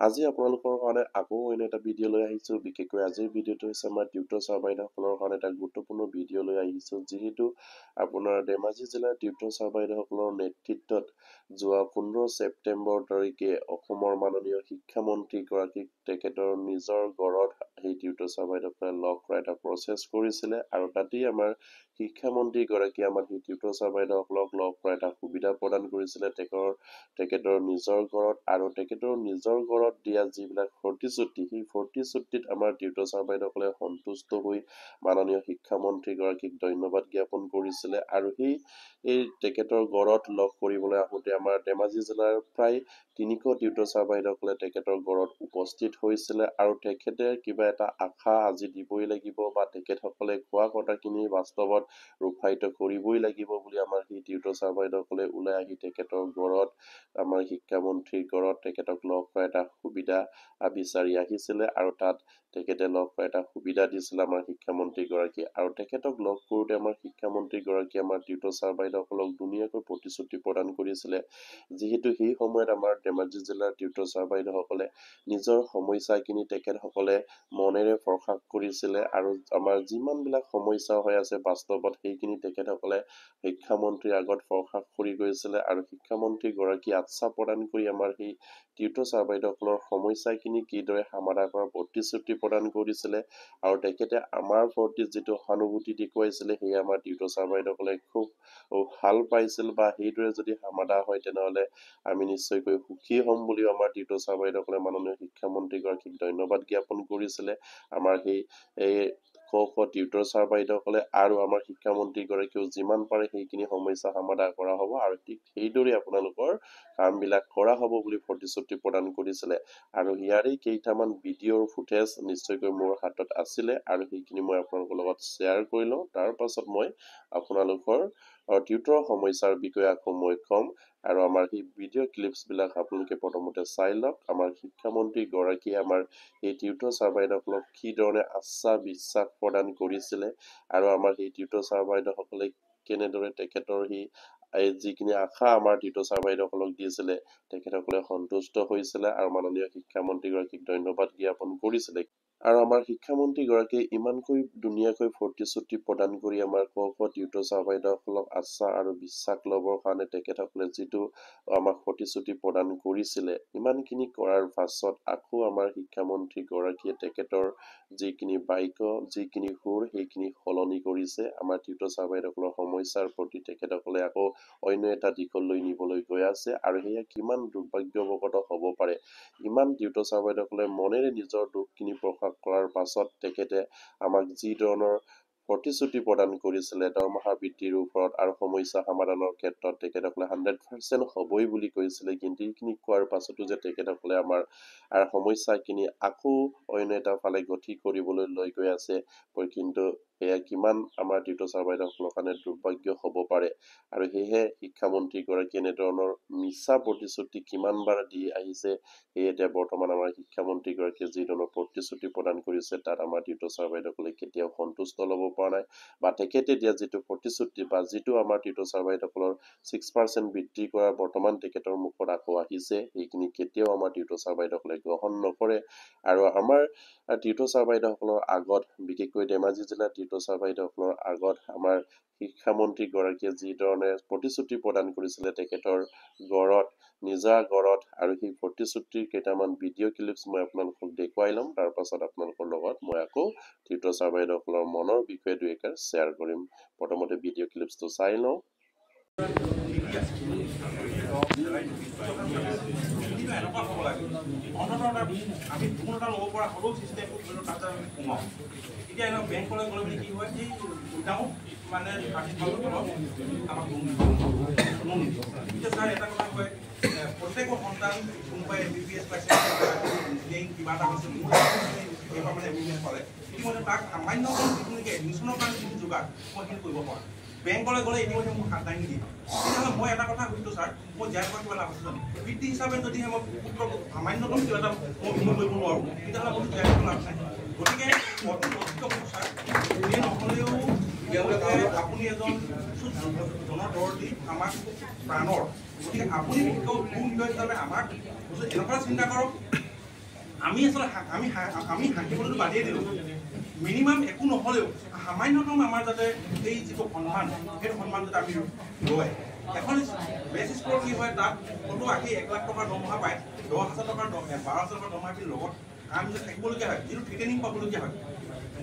আজি আপোনালোকৰ কাৰণে আকৌ অন্য এটা ভিডিঅ' লৈ আহিছোঁ। বিশেষকৈ আজিৰ ভিডিঅ'টো হৈছে আমাৰ টিউটৰ ছাৰ বাইদেউসকলৰ কাৰণে এটা গুৰুত্বপূৰ্ণ ভিডিঅ' লৈ আহিছোঁ। যিহেতু আপোনাৰ ধেমাজি জিলাৰ টিউটৰ ছাৰ বাইদেউসকলৰ নেতৃত্বত যোৱা 15 ছেপ্টেম্বৰ তাৰিখে অসমৰ মাননীয় শিক্ষামন্ত্ৰীগৰাকীক তেখেতৰ নিজৰ ঘৰত সেই টিউটৰ ছাৰ বাইদেউসকলে লগ কৰা এটা প্ৰচেছ কৰিছিলে, আৰু তাতেই আমাৰ শিক্ষামন্ত্ৰীগৰাকীয়ে আমাৰ সেই টিউটৰ ছাৰ বাইদেউসকলক লগ কৰা এটা সুবিধা প্ৰদান কৰিছিলে তেখেতৰ নিজৰ ঘৰত। আৰু তেখেতৰ নিজৰ ঘৰত দিয়া যিবিলাক প্ৰতিশ্ৰুতি, সেই প্ৰতিশ্ৰুতিত আমাৰ টিউটৰ ছাৰ বাইদেউসকলে সন্তুষ্ট হৈ মাননীয় শিক্ষামন্ত্ৰীগৰাকীক ধন্যবাদ জ্ঞাপন কৰিছিলে। আৰু এই তেখেতৰ ঘৰত লগ কৰিবলৈ আহোঁতে আমাৰ ধেমাজি জিলাৰ প্ৰায় 300 টিউটৰ ছাৰ বাইদেউসকলে তেখেতৰ ঘৰত উপস্থিত হৈছিলে, আৰু তেখেতে কিবা এটা আশা আজি দিবই লাগিব বা তেখেতসকলে কোৱা কথাখিনি বাস্তৱত ৰূপায়িত কৰিবই লাগিব বুলি আমাৰ সেই টিউটৰ ছাৰ বাইদেউসকলে ওলাই আহি তেখেতৰ ঘৰত, আমাৰ শিক্ষামন্ত্ৰীৰ ঘৰত তেখেতক লগ কৰা এটা সুবিধা বিচাৰি আহিছিলে, আৰু তাত তেখেতে লগ কৰা এটা সুবিধা দিছিলে আমাৰ শিক্ষামন্ত্ৰীগৰাকীয়ে। আৰু তেখেতক লগ কৰোঁতে আমাৰ শিক্ষামন্ত্ৰীগৰাকীয়ে আমাৰ টিউটৰ ছাৰ বাইদেউসকলক ধুনীয়াকৈ প্ৰতিশ্ৰুতি প্ৰদান কৰিছিলে। যিহেতু সেই সময়ত আমাৰ ধেমাজি জিলাৰ টিউটৰ ছাৰ বাইদেউসকলে নিজৰ সমস্যাখিনি তেখেতসকলে মনেৰে প্ৰকাশ কৰিছিলে, আৰু আমাৰ যিমানবিলাক সমস্যা হৈ আছে বাস্তৱত সেইখিনি তেখেতসকলে শিক্ষামন্ত্ৰীৰ আগত প্ৰকাশ কৰি গৈছিলে, আৰু শিক্ষামন্ত্ৰীগৰাকীয়ে আশ্বাস প্ৰদান কৰি আমাৰ সেই টিউটৰ ছাৰ বাইদেউসকলৰ সমস্যাখিনি কিদৰে সমাধান কৰাৰ প্ৰতিশ্ৰুতি প্ৰদান কৰিছিলে। আৰু তেখেতে আমাৰ প্ৰতি যিটো সহানুভূতি দেখুৱাইছিলে সেয়া আমাৰ টিউটৰ ছাৰ বাইদেউসকলে খুব ভাল পাইছিল, বা সেইদৰে যদি সমাধান হয় তেনেহ'লে আমি নিশ্চয়কৈ সুখী হ'ম বুলিও আমাৰ টিউটৰ ছাৰ বাইদেউসকলে মাননীয় শিক্ষামন্ত্ৰীগৰাকীক ধন্যবাদ জ্ঞাপন কৰিছিলে। আমাৰ সেই টিউটৰ ছাৰ বাইদেউসকলে আৰু আমাৰ শিক্ষামন্ত্ৰীগৰাকীয়েও যিমান পাৰে সেইখিনি সমস্যা সমাধান কৰা হ'ব, আৰু ঠিক সেইদৰে আপোনালোকৰ কামবিলাক কৰা হ'ব বুলি প্ৰতিশ্ৰুতি প্ৰদান কৰিছিলে। আৰু ইয়াৰে কেইটামান ভিডিঅ'ৰ ফুটেজ নিশ্চয়কৈ মোৰ হাতত আছিলে, আৰু সেইখিনি মই আপোনালোকৰ লগত শ্বেয়াৰ কৰি লওঁ। তাৰ পাছত মই আপোনালোকৰ টিউটৰৰ সমস্যাৰ বিষয়ে আকৌ মই ক'ম, আৰু আমাৰ সেই ভিডিঅ' ক্লিপছবিলাক আপোনালোকে প্ৰথমতে চাই লওক। আমাৰ শিক্ষামন্ত্ৰীগৰাকীয়ে আমাৰ সেই টিউটৰ ছাৰ বাইদেউসকলক কি ধৰণে আশ্বাস বিশ্বাস প্ৰদান কৰিছিলে, আৰু আমাৰ সেই টিউটৰ ছাৰ বাইদেউসকলে কেনেদৰে তেখেতৰ এই যিখিনি আশা আমাৰ টিউটৰ ছাৰ বাইদেউসকলক দিছিলে তেখেতসকলে সন্তুষ্ট হৈছিলে, আৰু মাননীয় শিক্ষামন্ত্ৰীগৰাকীক ধন্যবাদ জ্ঞাপন কৰিছিলে। আৰু আমাৰ শিক্ষামন্ত্ৰীগৰাকীয়ে ইমানকৈ ধুনীয়াকৈ প্ৰতিশ্ৰুতি প্ৰদান কৰি আমাৰ টিউটৰ ছাৰ বাইদেউসকলক আশ্বাস আৰু বিশ্বাস ল'বৰ কাৰণে তেখেতসকলে যিটো আমাক প্ৰতিশ্ৰুতি প্ৰদান কৰিছিলে, ইমানখিনি কৰাৰ পাছত আকৌ আমাৰ শিক্ষামন্ত্ৰীগৰাকীয়ে তেখেতৰ যিখিনি বাক্য, যিখিনি সুৰ, সেইখিনি সলনি কৰিছে। আমাৰ টিউটৰ ছাৰ বাইদেউসকলৰ সমস্যাৰ প্ৰতি তেখেতসকলে আকৌ অন্য এটা দিশলৈ নিবলৈ গৈ আছে, আৰু সেয়া কিমান দুৰ্ভাগ্যৱগত হ'ব পাৰে। ইমান টিউটৰ ছাৰ বাইদেউসকলে মনেৰে নিজৰ দুখখিনি প্ৰকাশ কৰাৰ পাছত তেখেতে আমাক যি ধৰণৰ প্ৰতিশ্ৰুতি প্ৰদান কৰিছিলে দৰমহা বৃদ্ধিৰ ওপৰত আৰু সমস্যা সমাধানৰ ক্ষেত্ৰত তেখেতসকলে 100% হ'বই বুলি কৈছিলে, কিন্তু এইখিনি কোৱাৰ পাছতো যে তেখেতসকলে আমাৰ সমস্যাখিনি আকৌ অন্য এটা ফালে গতি কৰিবলৈ লৈ গৈ আছে, কিন্তু সেয়া কিমান আমাৰ টিউটৰ ছাৰ বাইদেউসকলৰ কাৰণে দুৰ্ভাগ্য হ'ব পাৰে। আৰু সেয়েহে শিক্ষামন্ত্ৰীগৰাকীয়ে এনেধৰণৰ মিছা প্ৰতিশ্ৰুতি কিমানবাৰ দি আহিছে, সেয়ে এতিয়া বৰ্তমান আমাৰ শিক্ষামন্ত্ৰীগৰাকীয়ে যি ধৰণৰ প্ৰতিশ্ৰুতি প্ৰদান কৰিছে তাত আমাৰ টিউটৰ ছাৰ বাইদেউসকলে কেতিয়াও সন্তুষ্ট ল'ব পৰা নাই, বা তেখেতে দিয়া যিটো প্ৰতিশ্ৰুতি বা যিটো আমাৰ টিউটৰ ছাৰ বাইদেউসকলৰ 6% বৃদ্ধি কৰাৰ বৰ্তমান তেখেতৰ মুখত আকৌ আহিছে, সেইখিনি কেতিয়াও আমাৰ টিউটৰ ছাৰ বাইদেউসকলে গ্ৰহণ নকৰে। আৰু আমাৰ টিউটৰ ছাৰ বাইদেউসকলৰ আগত, বিশেষকৈ ধেমাজি জিলাৰ টিউটৰ ছাৰ বাইদেউসকলৰ আগত আমাৰ শিক্ষামন্ত্ৰীগৰাকীয়ে যি ধৰণে প্ৰতিশ্ৰুতি প্ৰদান কৰিছিলে তেখেতৰ ঘৰত, নিজা ঘৰত, আৰু সেই প্ৰতিশ্ৰুতিৰ কেইটামান ভিডিঅ' ক্লিপছ মই আপোনালোকক দেখুৱাই ল'ম। তাৰ পাছত আপোনালোকৰ লগত মই আকৌ টিউটৰ ছাৰ বাইদেউসকলৰ মনৰ বিষয়ে দুই এষাৰ শ্বেয়াৰ কৰিম। প্ৰথমতে ভিডিঅ' ক্লিপছটো চাই লওঁ। আমি কোনো এটা ল'ব পৰা হ'লেও চিষ্টেমটো ধৰি লওক তাত আমি সোমাওঁ। এতিয়া এনেকুৱা বেংকলৈ গ'লে মানে কি হয়, এই উইদাউট মানে 30,000 তলত আমাক লোন নিদিয়ে। এতিয়া ছাৰ এটা কথা কয়, প্ৰত্যেকৰ সন্তান কোনোবাই MBBS পাইছে, ইঞ্জিনিয়াৰিং কিবা এটা হৈছে, এইবাৰ মানে MBBS পালে, কিন্তু মানে তাক সামান্য যিখিনি এডমিশ্যনৰ কাৰণে যিখিনি যোগাৰ মই সেইখিনি কৰিব পৰা। বেংকলৈ গ'লে ইতিমধ্যে মোক 7 লাখ নিদিয়ে। তেতিয়াহ'লে মই এটা কথা কৈছোঁ ছাৰ, মই জীয়াই থকা কিবা লাভ আছে জানো? বৃত্তি হিচাপে যদিহে মই পুত্ৰক সামান্যতম কিবা এটা মই বিনিয়োগ কৰিব নোৱাৰোঁ, তেতিয়াহ'লে মই জীয়াই থকা লাভ নাই। গতিকে অতি লক্ষিত কথা ছাৰ, এই নহ'লেও আপুনি এজন জনদৰদী আমাক প্ৰাণৰ, গতিকে আপুনি বিশেষকৈ গুৰু বিষয় হিচাপে আমাক এনেকুৱা চিন্তা কৰক আমি আসলে আমি হাঁহিবলৈতো বাদেই দিলোঁ মিনিমাম একো নহ'লেও সামান্যতম আমাৰ যাতে এই যিটো সন্মান সেইটো সন্মান যাতে আমি লয় এখন বেছ স্কুলত কি হয় তাত ক'তো আহি 1 লাখ টকাৰ দৰমহা পায় 10,000 টকাৰ 12,000 টকাৰ দৰমহা পাই লগত কাম যে থাকিবলগীয়া হয় যিটো থ্ৰেটেনিং পাবলগীয়া হয়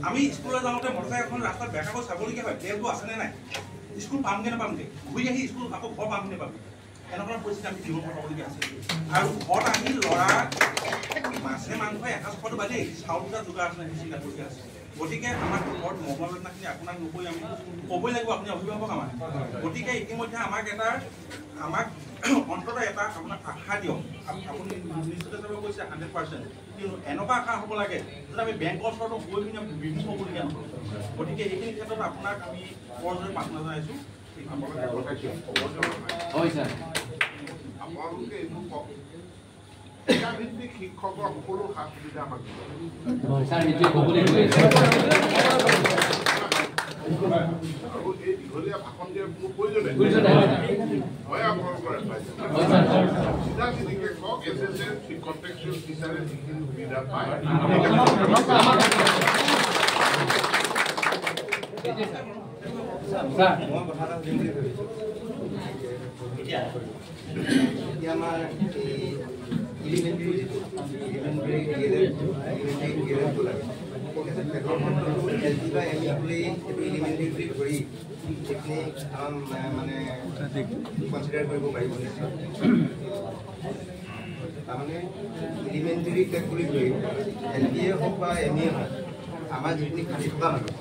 আমি স্কুললৈ যাওঁতে মটৰচাইকেল এখন ৰাস্তাত বেকাকৈ চাবলগীয়া হয় তেলটো আছেনে নাই স্কুল পামগৈ নাপামগৈ ঘূৰি আহি স্কুল আকৌ ঘৰ পামগৈ নাপামগৈ এনেকুৱা পৰিস্থিতি আমি জীৱন কটাবলগীয়া আছে আৰু ঘৰত আহি ল'ৰা মাছে মাংস এসাঁজ খোৱাটো বাদেই চাউল দুটা যোগাৰ আছে চিন্তা কৰি আছে গতিকে আমাৰ ঘৰত মহোৱা বেদনাখিনি আপোনাক নকৈ আমি ক'বই লাগিব আপুনি অভিভাৱক আমাৰ গতিকে ইতিমধ্যে আমাক অন্ততঃ এটা আপোনাক আশা দিয়ক আপুনি নিশ্চিত হিচাপে কৈছে 100% কিন্তু এনেকুৱা আশা হ'ব লাগে যে আমি বেংকৰ ওচৰতো গৈ পিনে বিমুখ হ'বলগীয়া নহয় গতিকে এইখিনি ক্ষেত্ৰত আপোনাক আমি বৰজোৰে প্ৰাৰ্থনা জনাইছোঁ হয় ছাৰ আপোনালোকে এইটো কওক ভিত্তিক শিক্ষকৰ সকলো সা সুবিধা আমাক ছাৰ সেইটোৱে ক'বলৈ গৈ আছে আৰু এই দীঘলীয়া ভাষণ দিয়াৰ কোনো প্ৰয়োজন নাই মই আপোনালোকৰ চিধা চিধিকে কওক কণ্টেক্সুৱেল টিচাৰে যিখিনি সুবিধা পায় মই কথা এটা সুধিম বুলি ভাবিছোঁ এতিয়া আমাৰ এলিমেণ্টাৰী গেলেটটো লাগে LP বা ME বুলি এইটো এলিমেণ্টাৰী বুলি ধৰি সেইখিনি মানে কনচিডাৰ কৰিব পাৰিব নিশ্চয় তাৰমানে এলিমেণ্টাৰী টেক বুলি ধৰি LP হওক বা ME হওক আমাৰ যিখিনি খালি থকা মানুহ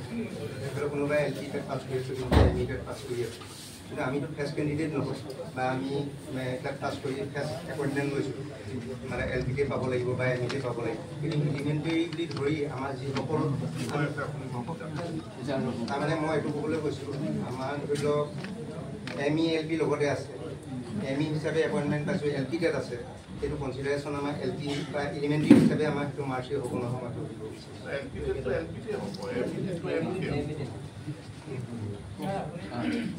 কোনোবাই LP টেট পাছ কৰি আছে কোনোবাই ME টেট পাছ কৰি আছে কিন্তু আমিতো ফ্ৰেছ কেণ্ডিডেট নহয় বা আমি টেট পাছ কৰি ফ্ৰেছ এপইণ্টমেণ্ট লৈছোঁ মানে LPK পাব লাগিব বা MK পাব লাগিব কিন্তু এলিমেণ্টাৰী বুলি ধৰি আমাৰ যিসকল তাৰমানে মই এইটো ক'বলৈ কৈছোঁ আমাৰ ধৰি লওক ME LP লগতে আছে ME হিচাপে এপইণ্টমেণ্ট পাইছোঁ LP টেট আছে সেইটো কনচিডাৰেশ্যন আমাৰ LP বা এলিমেণ্টাৰী হিচাপে আমাৰ সেইটো মাৰ্চি হ'ব নহয় মই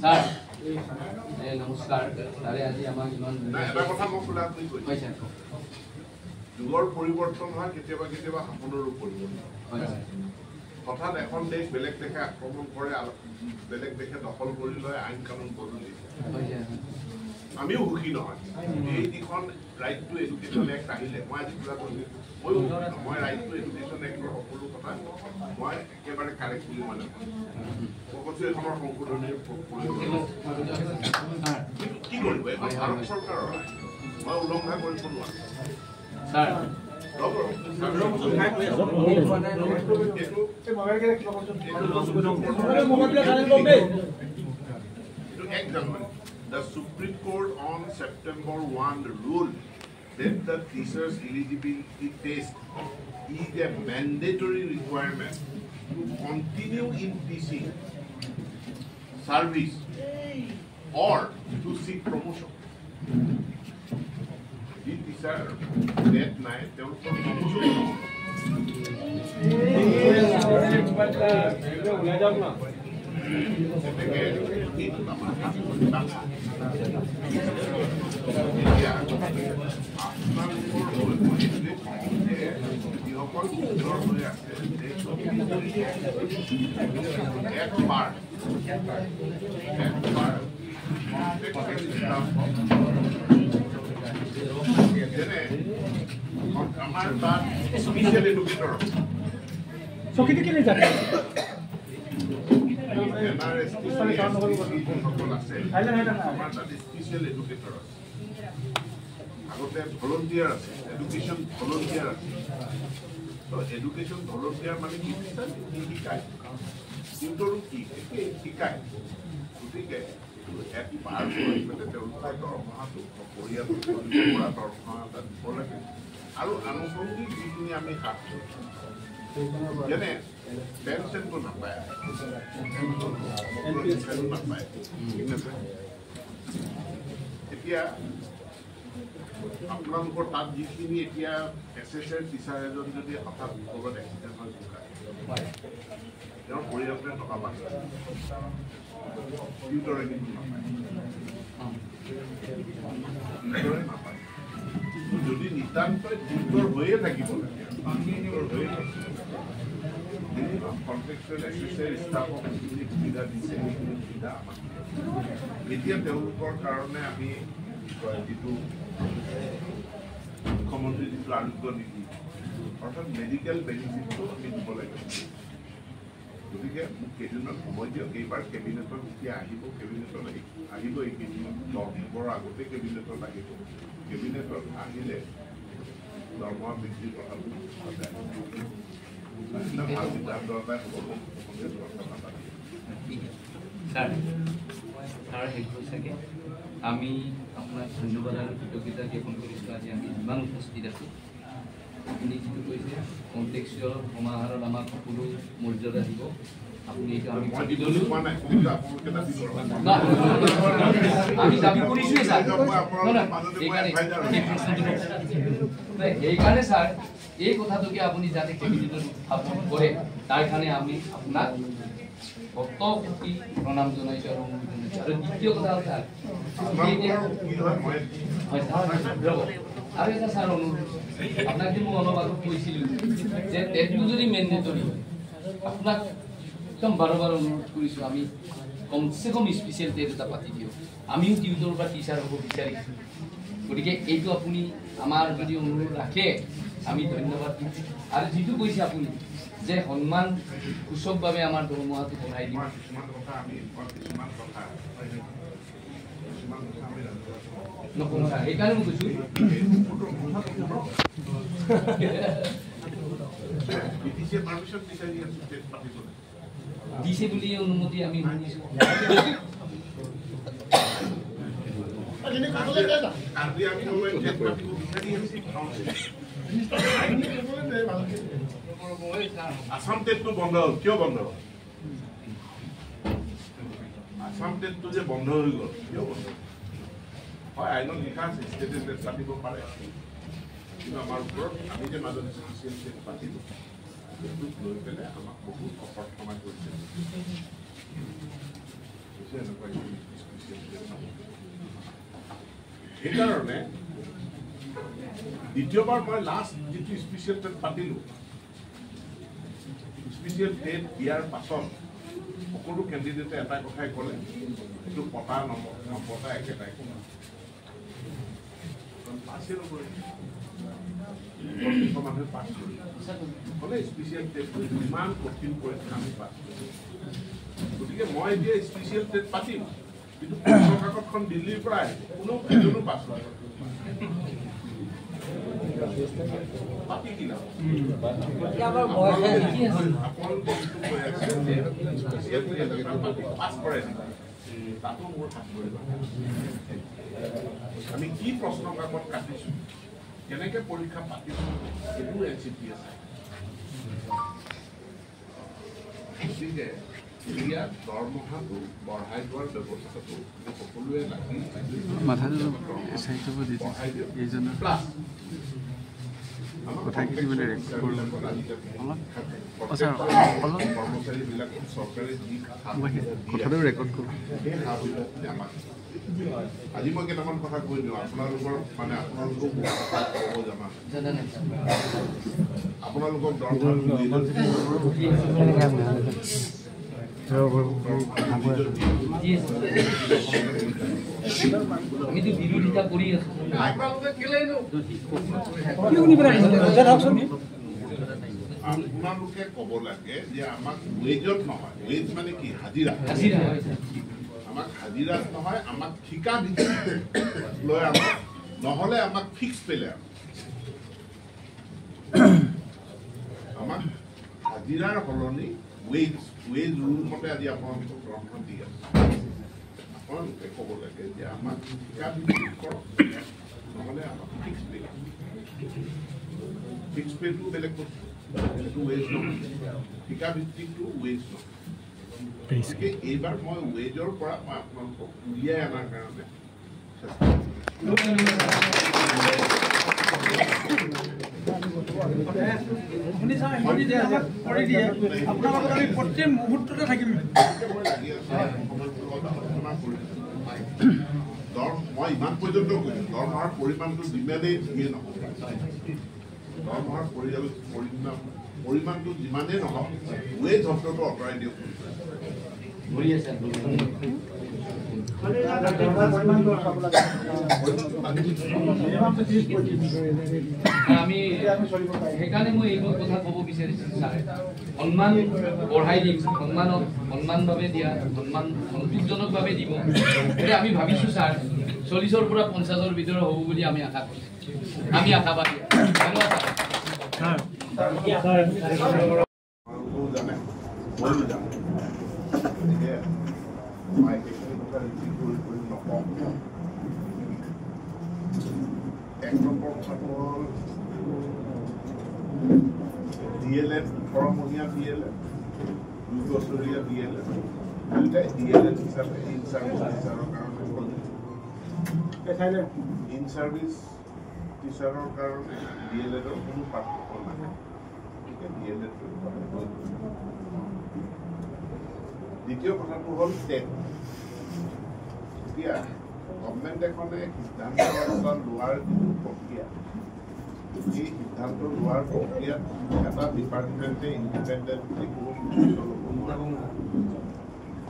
ছাৰ নমস্কাৰ তাৰে আজি আমাক ইমান এটা কথা মই খোলা কৈছে যুগৰ পৰিৱৰ্তন হয় কেতিয়াবা কেতিয়াবা সপোনৰো পৰিৱৰ্তন হঠাৎ এখন দেশ বেলেগ দেশে আক্ৰমণ কৰে বেলেগ দেশে দখল কৰি লয় আইন কানুন বদলি আমিও সুখী নহয় এই যিখন ৰাইট টু এডুকেশ্যন এক্ট আহিলে মই আজি কিবা কৰিছোঁ মই ৰাইট টু এডুকেশ্যন এক্টৰ সকলো কথা মই একেবাৰে কাৰেক্ট বুলি মানে মই কৈছোঁ এইখনৰ সংশোধনীৰ কি কৰিব এখন ভাৰত চৰকাৰৰ মই উলংঘা কৰিব নোৱাৰো The Supreme Court on September 1 ruled that the teachers' eligibility test is a mandatory requirement to continue in teaching service or to seek promotion. The teacher that night they will promotion. Special educator. So kita kini jadi. Special educator. আগতে volunteer আছে education volunteer আছে তো education volunteer মানে কি শিকায় টিউটৰো কি শিকায় গতিকে এক পাৰ কৰি পেলাই তেওঁলোকৰ দৰমহাটো পৰিয়ালটো পৰা দৰমহা এটা দিব লাগে আৰু আনুষংগিক যিখিনি আমি কাম যেনে পেঞ্চনটো নাপায় নাপায় ঠিক আছে এতিয়া আপোনালোকৰ তাত যিখিনি এতিয়া এছএছৰ টিচাৰ এজন যদি হঠাৎ ক'ৰবাত এক্সিডেণ্ট হৈ ঢুকায় তেওঁৰ পৰিয়ালটোৱে টকা পায় টিউটৰে কিন্তু নাপায় যদি নিতান্তই টিউটৰ হৈয়ে থাকিব লাগে কন্ট্ৰেক্টুৱেল এছ'চিয়েট ষ্টাফক যিখিনি সুবিধা দিছে সেইখিনি সুবিধা আমাক এতিয়া তেওঁলোকৰ কাৰণে আমি যিটো মুখ্যমন্ত্ৰী যিটো আৰোগ্য নীতি অৰ্থাৎ মেডিকেল বেনিফিটটো আমি দিব লাগিব গতিকে মোক কেইদিনমান সময় দিয়ক এইবাৰ কেবিনেটত যেতিয়া আহিব কেবিনেটত আহিব এইকেইদিনত 10 দিনৰ আগতে কেবিনেটত আহিব কেবিনেটত আহিলে দৰমহা বৃদ্ধিৰ কথাটো ভাল সিদ্ধান্ত এটাই হ'ব ছাৰ শেষ হৈছেগৈ আমি আপোনাক ধন্যবাদ আৰু কৃতজ্ঞতা জ্ঞাপন কৰিছোঁ আজি আমি ইমান উপস্থিত আছোঁ আপুনি যিটো কৈছে কণ্টেক্সুৱেল সমাহাৰত আমাক সকলো মৰ্যাদা দিব আপুনি এইটো আমি দাবী কৰিছোঁৱেই ছাৰ সেইকাৰণে ছাৰ এই কথাটোকে আপুনি যাতে কেবিনেটত উত্থাপন কৰে তাৰ কাৰণে আমি আপোনাক ভক্ত কোটি প্ৰণাম জনাইছোঁ আৰু অনুৰোধ জনাইছোঁ আৰু দ্বিতীয় কথা হ'ল ছাৰ আৰু এটা ছাৰ অনুৰোধ আপোনাক যে মই অলপ আগত কৈছিলোঁ যে টেটটো যদি মেণ্ডেটৰী আপোনাক একদম বাৰ অনুৰোধ কৰিছোঁ আমি কমচে কম স্পেচিয়েল টেট এটা পাতি দিওঁ আমিও টিউটৰ পৰা টিচাৰ হ'ব বিচাৰিছোঁ গতিকে এইটো আপুনি আমাৰ যদি অনুৰোধ ৰাখে আমি ধন্যবাদ দিম আৰু যিটো কৈছে আপুনি যে সন্মান সূচকভাৱে আমাৰ দৰমহাটো বঢ়াই দিম নকওঁ ছাৰ সেইকাৰণে মই কৈছোঁ দিছে বুলি অনুমতি আমি শুনিছোঁ আসাম টেটটো বন্ধ হ'ল কিয় বন্ধ হ'ল আসাম টেটটো যে বন্ধ হৈ গ'ল কিয় বন্ধ হয় আইনত লিখা আছে ষ্টেটে টেট পাতিব পাৰে কিন্তু আমাৰ ওপৰত আমি যে মাজত স্পেচিয়েল টেট পাতিলোঁ সেইটোক লৈ পেলাই আমাক বহুত অপ্ৰাৰ্থনা কৰিছে সেইকাৰণে দ্বিতীয়বাৰ মই লাষ্ট যিটো স্পেচিয়েল টেট পাতিলোঁ স্পেচিয়েল টেট দিয়াৰ পাছত সকলো কেণ্ডিডেটে এটা কথাই ক'লে এইটো পতা নপতা একেটাই পাছে নকৰে মানুহে পাছ কৰি ক'লে স্পেচিয়েল টেটটো ইমান কঠিন পৰীক্ষা আমি পাছ কৰিছোঁ গতিকে মই এতিয়া স্পেচিয়েল টেট পাতিম কিন্তু প্ৰশ্ন কাকতখন দিল্লীৰ পৰা আহিব কোনো এজনো পাছ কৰে পাতি কি লাভ তাতো মোৰ হাত কৰিব আমি কি প্ৰশ্ন কাকত কাটিছোঁ কেনেকে পৰীক্ষা পাতিছোঁ সেইটো এনচিপি আছে গতিকে এতিয়া দৰমহাটো বঢ়াই যোৱাৰ ব্যৱস্থাটো সকলোৱে লাগি প্লাছ কৰ্মচাৰীবিলাক চৰকাৰে যি কথাটো ৰেকৰ্ড কৰোঁ সেই সা সুবিধাখিনি আমাক আজি মই কেইটামান কথা কৈ দিওঁ আপোনালোকৰ মানে আপোনালোকক ক'ব জানা আপোনালোকক আমিতো বিৰোধিতা কৰি আছোঁ আপোনালোকে ক'ব লাগে যে আমাক ৱেজত নহয় ৱেজ মানে কি হাজিৰা আমাক হাজিৰাত নহয় আমাক ঠিকা লৈ আমাক নহ'লে আমাক ফিক্স পেলে আমাক হাজিৰাৰ সলনি ৱেজ ৰুল মতে আজি আপোনালোকক দৰমহা দি আছে আপোনালোকে ক'ব লাগে যে আমাক ঠিকা ভিত্তিক কৰক নহ'লে আমাক ফিক্স পে ফিক্স পেটো বেলেগ বস্তু সেইটো ৱেজ নহয় ঠিকা ভিত্তিকটো ৱেজ নহয় গতিকে এইবাৰ মই ৱেজৰ পৰা মই আপোনালোকক উলিয়াই অনাৰ কাৰণে চেষ্টা প্ৰত্যেক মুহূৰ্ততে থাকিম মই ইমান পৰ্যন্ত কৈছোঁ দৰমহাৰ পৰিমাণটো যিমানেই দিয়ে নহয় দৰমহাৰ পৰিমাণটো যিমানেই নহওক ৱেজ শব্দটো আঁতৰাই দিয়ক ঘূৰি আছে আমি সেইকাৰণে মই এইবোৰ কথা ক'ব বিচাৰিছোঁ ছাৰ সন্মান বঢ়াই দিম সন্মানভাৱে দিয়া সন্মান সন্তোষজনকভাৱে দিব গতিকে আমি ভাবিছোঁ ছাৰ 40ৰ পৰা 50ৰ ভিতৰত হ'ব বুলি আমি আশা কৰিছোঁ আমি আশাবাদী ধন্যবাদ জানে ময়ো জানো গতিকে মই সেইখিনি কথা ৰিচিভ কৰি নকওঁ এক নম্বৰ কথাটো হ'ল DLED 18মহীয়া DLED 2 বছৰীয়া DLED দুয়োটাই DLED হিচাপে ইন চাৰ্ভিচ টিচাৰৰ কাৰণে ইন চাৰ্ভিচ টিচাৰৰ কাৰণে DLEDৰ কোনো পাৰ্থক্য নাই গতিকে DLEDটো দ্বিতীয় কথাটো হ'ল টেট এতিয়া গভৰ্ণমেণ্ট এখনে সিদ্ধান্ত লোৱাৰ যিটো প্ৰক্ৰিয়া এই সিদ্ধান্ত লোৱাৰ প্ৰক্ৰিয়াত এটা ডিপাৰ্টমেণ্টে ইণ্ডিপেণ্ডেণ্টলি কোনো সিদ্ধান্ত ল'ব নোৱাৰে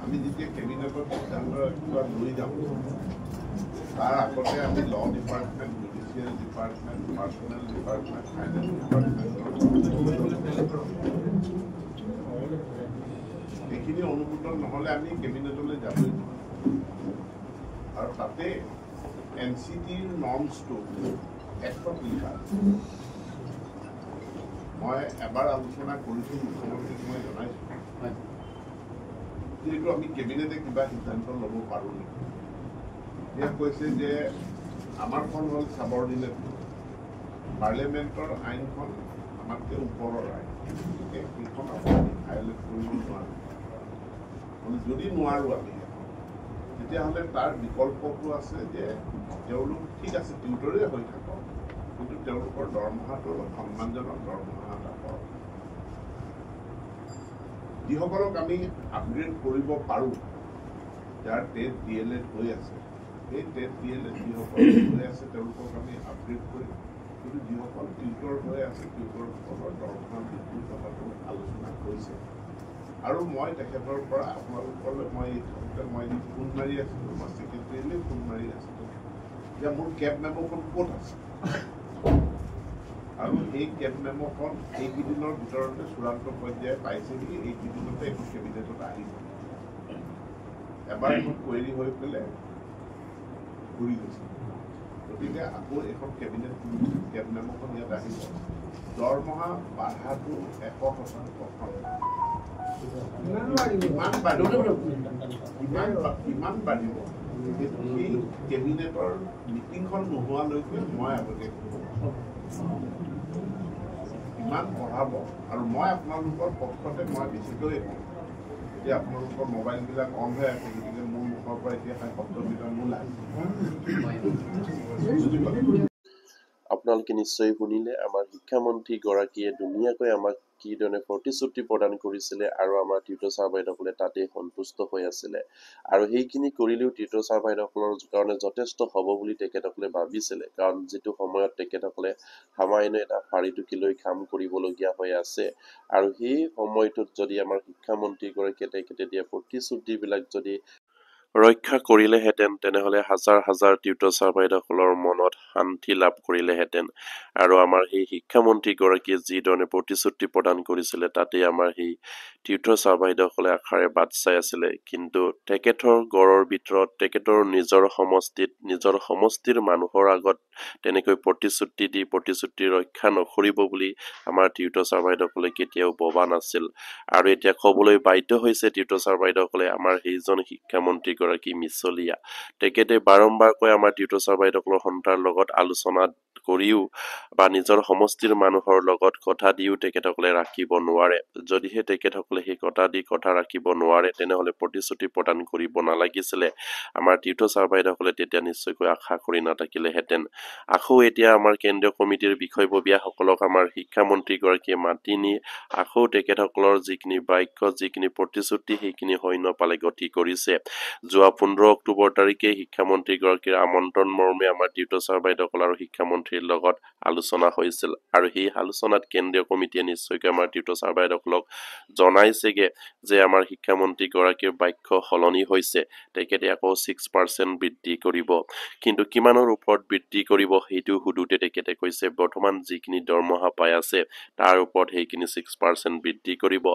আমি যেতিয়া কেবিনেটত সিদ্ধান্ত কিবা লৈ যাওঁ তাৰ আগতে আমি ল department judicial department personal department finance department এইখিনি অনুমোদন নহ'লে আমি কেবিনেটলৈ যাবই আৰু তাতে NCTৰ নৰ্মছটো এক্টত লিখা মই এবাৰ আলোচনা কৰিছোঁ মুখ্যমন্ত্ৰীক মই জনাইছোঁ যিহেতু আমি কেবিনেটে কিবা সিদ্ধান্ত ল'ব পাৰোঁ নেকি ইয়াক কৈছে যে আমাৰখন হ'ল ছাবঅৰ্ডিনেট পাৰ্লিয়ামেণ্টৰ আইনখন আমাতকৈ ওপৰৰ আইন গতিকে সেইখন আপুনি ভায়লেট কৰিব নোৱাৰোঁ যদি নোৱাৰোঁ আমি তেতিয়াহ'লে তাৰ বিকল্পটো আছে যে তেওঁলোক ঠিক আছে টিউটৰে হৈ থাকক কিন্তু তেওঁলোকৰ দৰমহাটো অলপ সন্মানজনক দৰমহা এটা কৰক যিসকলক আমি আপগ্ৰেড কৰিব পাৰোঁ যাৰ টেট DLED হৈ আছে সেই টেট DLED যিসকল হৈ আছে তেওঁলোকক আমি আপগ্ৰেড কৰিম কিন্তু যিসকল টিউটৰ হৈ আছে টিউটৰসকলৰ দৰমহা বৃদ্ধিৰ কথাটো আলোচনা কৰিছে আৰু মই তেখেতৰ পৰা আপোনালোকলৈ মই ফোন মাৰি আছিলোঁ মই ছেক্ৰেটেৰীলৈ ফোন মাৰি আছিলোঁ যে মোৰ কেব মেম'খন ক'ত আছে আৰু এই কেব মেম'খন এইকেইদিনৰ ভিতৰতে চূড়ান্ত পৰ্যায়ে পাইছেহি এইকেইদিনতে এখন কেবিনেটত আহিব এবাৰ এখন কুৱেৰি হৈ পেলাই ঘূৰি গৈছে গতিকে আকৌ এখন কেবিনেট কেব মেম'খন ইয়াত আহিব দৰমহা বাধাটো 100% ইমান বাঢ়িব এই কেবিনেটৰ মিটিংখন নোহোৱালৈকে মই আগতীয়াকৈ ইমান পঢ়াব আৰু মই আপোনালোকৰ পক্ষতে মই বেছিকৈ কওঁ যে আপোনালোকৰ মোবাইলবিলাক অন হৈ আছে গতিকে মোৰ মুখৰ পৰা এতিয়া শব্দবিলাক নোলায় আপোনালোকে নিশ্চয় শুনিলে আমাৰ শিক্ষামন্ত্ৰীগৰাকীয়ে ধুনীয়াকৈ আমাক কিদৰে প্ৰতিশ্ৰুতি প্ৰদান কৰিছিলে আৰু আমাৰ টিউটৰ ছাৰ বাইদেউসকলে তাতেই সন্তুষ্ট হৈ আছিলে আৰু সেইখিনি কৰিলেও টিউটৰ ছাৰ বাইদেউসকলৰ কাৰণে যথেষ্ট হ'ব বুলি তেখেতসকলে ভাবিছিলে কাৰণ যিটো সময়ত তেখেতসকলে সামান্য এটা ফাৰি টুকি লৈ কাম কৰিবলগীয়া হৈ আছে আৰু সেই সময়টোত যদি আমাৰ শিক্ষামন্ত্ৰীগৰাকীয়ে তেখেতে দিয়া প্ৰতিশ্ৰুতিবিলাক যদি ৰক্ষা কৰিলেহেঁতেন তেনেহ'লে হাজাৰ হাজাৰ টিউটৰ ছাৰ বাইদেউসকলৰ মনত শান্তি লাভ কৰিলেহেঁতেন আৰু আমাৰ সেই শিক্ষামন্ত্ৰীগৰাকীয়ে যিধৰণে প্ৰতিশ্ৰুতি প্ৰদান কৰিছিলে তাতে আমাৰ সেই টিউটৰ ছাৰ বাইদেউসকলে আশাৰে বাট চাই আছিলে কিন্তু তেখেতৰ গড়ৰ ভিতৰত তেখেতৰ নিজৰ সমষ্টিৰ মানুহৰ আগত তেনেকৈ প্ৰতিশ্ৰুতি দি প্ৰতিশ্ৰুতি ৰক্ষা নকৰিব বুলি আমাৰ টিউটৰ ছাৰ বাইদেউসকলে কেতিয়াও ভবা নাছিল আৰু এতিয়া ক'বলৈ বাধ্য হৈছে টিউটৰ ছাৰ বাইদেউসকলে আমাৰ সেইজন শিক্ষামন্ত্ৰী গৰাকী মিছলীয়া তেখেতে বাৰম্বাৰকৈ আমাৰ টিউটৰ ছাৰ বাইদেউসকলৰ সন্তানৰ লগত আলোচনা কৰিও বা নিজৰ সমষ্টিৰ মানুহৰ লগত কথা দিও তেখেতসকলে ৰাখিব নোৱাৰে যদিহে তেখেতসকলে সেই কথা ৰাখিব নোৱাৰে তেনেহ'লে প্ৰতিশ্ৰুতি প্ৰদান কৰিব নালাগিছিলে আমাৰ টিউটৰ ছাৰ বাইদেউসকলে তেতিয়া নিশ্চয়কৈ আশা কৰি নাথাকিলেহেঁতেন আকৌ এতিয়া আমাৰ কেন্দ্ৰীয় কমিটিৰ বিষয়ববীয়াসকলক আমাৰ শিক্ষামন্ত্ৰীগৰাকীয়ে মাতি নি আকৌ তেখেতসকলৰ যিখিনি বাক্য যিখিনি প্ৰতিশ্ৰুতি সেইখিনি হৈ নপালে গতি কৰিছে যোৱা 15 অক্টোবৰ তাৰিখে শিক্ষামন্ত্ৰীগৰাকীৰ আমন্ত্ৰণ মৰ্মে আমাৰ টিউটৰ ছাৰ বাইদেউসকল আৰু শিক্ষামন্ত্ৰীৰ লগত আলোচনা হৈছিল আৰু সেই আলোচনাত কেন্দ্ৰীয় কমিটিয়ে নিশ্চয়কৈ আমাৰ টিউটৰ ছাৰ বাইদেউসকলক জনাইছেগে যে আমাৰ শিক্ষামন্ত্ৰীগৰাকীৰ বাক্য সলনি হৈছে তেখেতে আকৌ 6% বৃদ্ধি কৰিব কিন্তু কিমানৰ ওপৰত বৃদ্ধি কৰিব সেইটো হুদুতে তেখেতে কৈছে বৰ্তমান যিখিনি দৰমহা পাই আছে তাৰ ওপৰত সেইখিনি 6% বৃদ্ধি কৰিব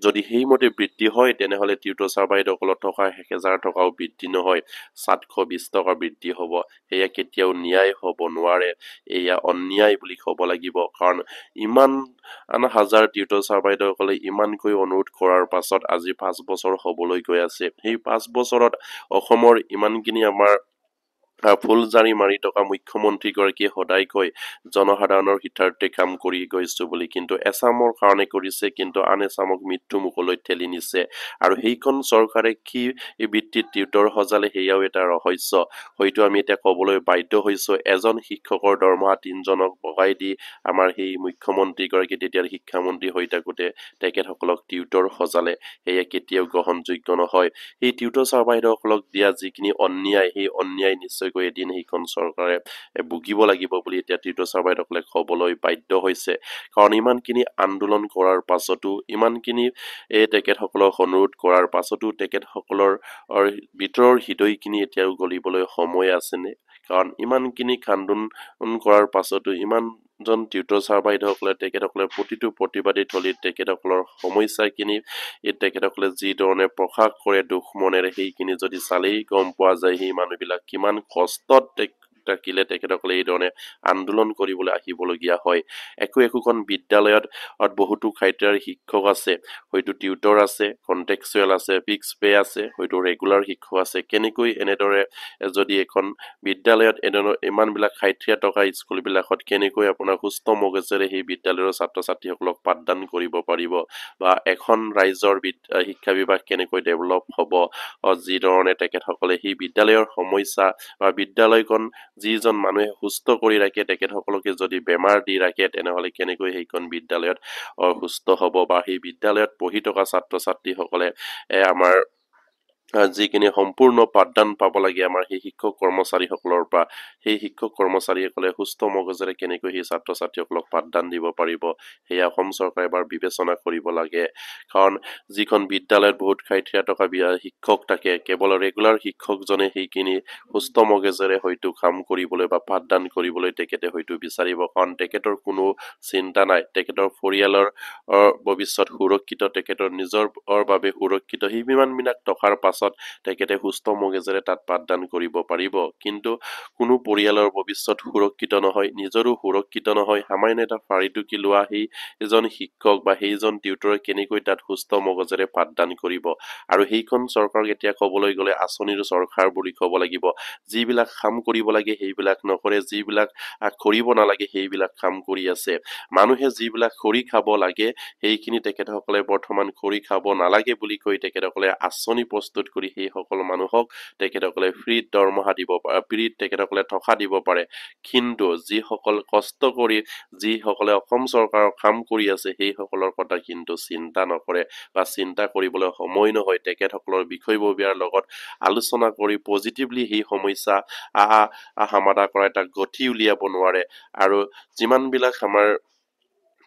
যদি সেইমতে বৃদ্ধি হয় তেনেহলে টিউটৰ ছাৰ বাইদেউসকলৰ থকা 1000 টকাও বৃদ্ধি নহয় 720 টকা বৃদ্ধি হ'ব এয়া কেতিয়াও ন্যায় হ'ব নোৱাৰে এয়া অন্যায় বুলি ক'ব লাগিব কাৰণ ইমান হাজাৰ টিউটৰ ছাৰ বাইদেউসকলে ইমানকৈ অনুৰোধ কৰাৰ পাছত আজি 5 বছৰ হ'বলৈ গৈ আছে সেই 5 বছৰত অসমৰ ইমানখিনি আমাৰ ফুলজাৰি মাৰি থকা মুখ্যমন্ত্ৰীগৰাকীয়ে সদায় কয় জনসাধাৰণৰ হিতাৰ্থে কাম কৰি গৈছো বুলি কিন্তু এছামৰ কাৰণে কৰিছে কিন্তু আন এছামক মৃত্যু মুখলৈ ঠেলি নিছে আৰু সেইখন চৰকাৰে কি ভিত্তিত টিউটৰ সজালে সেয়াও এটা ৰহস্য হয়তো আমি এতিয়া ক'বলৈ বাধ্য হৈছো এজন শিক্ষকৰ দৰমহা 3 জনক বগাই দি আমাৰ সেই মুখ্যমন্ত্ৰীগৰাকী তেতিয়াৰ শিক্ষামন্ত্ৰী হৈ থাকোতে তেখেতসকলক টিউটৰ সজালে সেয়া কেতিয়াও গ্ৰহণযোগ্য নহয় সেই টিউটৰ ছাৰ বাইদেউসকলক দিয়া যিখিনি অন্যায় সেই অন্যায় নিশ্চয়কৈ এদিন সেইখন চৰকাৰে ভুগিব লাগিব বুলি এতিয়া টিউটৰ ছাৰ বাইদেউসকলে ক'বলৈ বাধ্য হৈছে কাৰণ ইমানখিনি আন্দোলন কৰাৰ পাছতো ইমানখিনি তেখেতসকলক অনুৰোধ কৰাৰ পাছতো তেখেতসকলৰ ভিতৰৰ হৃদয়খিনি এতিয়াও গলিবলৈ সময় আছেনে কাৰণ ইমানখিনি খান্দন কৰাৰ পাছতো ইমানজন টিউটৰ ছাৰ বাইদেউসকলে তেখেতসকলে প্ৰতিটো প্ৰতিবাদী থলীত তেখেতসকলৰ সমস্যাখিনি তেখেতসকলে যি ধৰণে প্ৰকাশ কৰে দুখ মনেৰে সেইখিনি যদি চালেই গম পোৱা যায় সেই মানুহবিলাক কিমান কষ্টত থাকিলে তেখেতসকলে এই ধৰণে আন্দোলন কৰিবলৈ আহিবলগীয়া হয় একোখন বিদ্যালয়ত বহুতো খাইটাৰ শিক্ষক আছে হয়তো টিউটৰ আছে কন্টেক্সুৱেল আছে ফিক্স পে আছে হয়তো ৰেগুলাৰ শিক্ষক আছে কেনেকৈ এনেদৰে যদি এখন বিদ্যালয়ত ইমানবিলাক খাইট্ৰিয়া টকা স্কুলবিলাকত কেনেকৈ আপোনাৰ সুস্থ মগজেৰে সেই বিদ্যালয়ৰ ছাত্ৰ ছাত্ৰীসকলক পাঠদান কৰিব পাৰিব বা এখন ৰাজ্যৰ শিক্ষা বিভাগ কেনেকৈ ডেভেলপ হ'ব যি ধৰণে তেখেতসকলে সেই বিদ্যালয়ৰ সমস্যা বা বিদ্যালয়খন যিজন মানুহে সুস্থ কৰি ৰাখে তেখেতসকলকে যদি বেমাৰ দি ৰাখে তেনেহলে কেনেকৈ সেইখন বিদ্যালয়ত সুস্থ হ'ব বা সেই বিদ্যালয়ত পঢ়ি থকা ছাত্ৰ ছাত্ৰীসকলে আমাৰ যিখিনি সম্পূৰ্ণ পাঠদান পাব লাগে আমাৰ সেই শিক্ষক কৰ্মচাৰীসকলৰ পৰা সেই শিক্ষক কৰ্মচাৰীসকলে সুস্থ মগজেৰে কেনেকৈ সেই ছাত্ৰ ছাত্ৰীসকলক পাঠদান দিব পাৰিব সেয়া অসম চৰকাৰে এবাৰ বিবেচনা কৰিব লাগে কাৰণ যিখন বিদ্যালয়ত বহুত খাইট্ৰিয়া টকা শিক্ষক থাকে কেৱল ৰেগুলাৰ শিক্ষকজনে সেইখিনি সুস্থ মগজেৰে হয়তো কাম কৰিবলৈ বা পাঠদান কৰিবলৈ তেখেতে হয়তো বিচাৰিব কাৰণ তেখেতৰ কোনো চিন্তা নাই তেখেতৰ পৰিয়ালৰ ভৱিষ্যত সুৰক্ষিত তেখেতৰ নিজৰ বাবে সুৰক্ষিত সেই বিমানবিলাক টকাৰ পাছত তেখেতে সুস্থ মগজেৰে তাত পাঠদান কৰিব পাৰিব কিন্তু কোনো পৰিয়ালৰ ভৱিষ্যত সুৰক্ষিত নহয় নিজৰো সুৰক্ষিত নহয় সামান্য এটা ফাৰিটুকি লোৱা সেই এজন শিক্ষক বা সেইজন টিউটৰে কেনেকৈ তাত সুস্থ মগজেৰে পাঠদান কৰিব আৰু সেইখন চৰকাৰক এতিয়া ক'বলৈ গ'লে আঁচনিৰ চৰকাৰ বুলি ক'ব লাগিব যিবিলাক কাম কৰিব লাগে সেইবিলাক নকৰে যিবিলাক কৰিব নালাগে সেইবিলাক কাম কৰি আছে মানুহে যিবিলাক খৰি খাব লাগে সেইখিনি তেখেতসকলে বৰ্তমান খৰি খাব নালাগে বুলি কৈ তেখেতসকলে আঁচনি প্ৰস্তুত কৰি সেই সকল মানুহক তেখেতসকলে ফ্ৰীত দৰমহা দিব পাৰে ফ্ৰীত তেখেতসকলে টকা দিব পাৰে কিন্তু যিসকল কষ্ট কৰি যিসকলে অসম চৰকাৰৰ কাম কৰি আছে সেই সকলৰ কথা কিন্তু চিন্তা নকৰে বা চিন্তা কৰিবলৈ সময় নহয় তেখেতসকলৰ বিষয়ববীয়াৰ লগত আলোচনা কৰি পজিটিভলি সেই সমস্যা সমাধান কৰা এটা গতি উলিয়াব নোৱাৰে আৰু যিমানবিলাক আমাৰ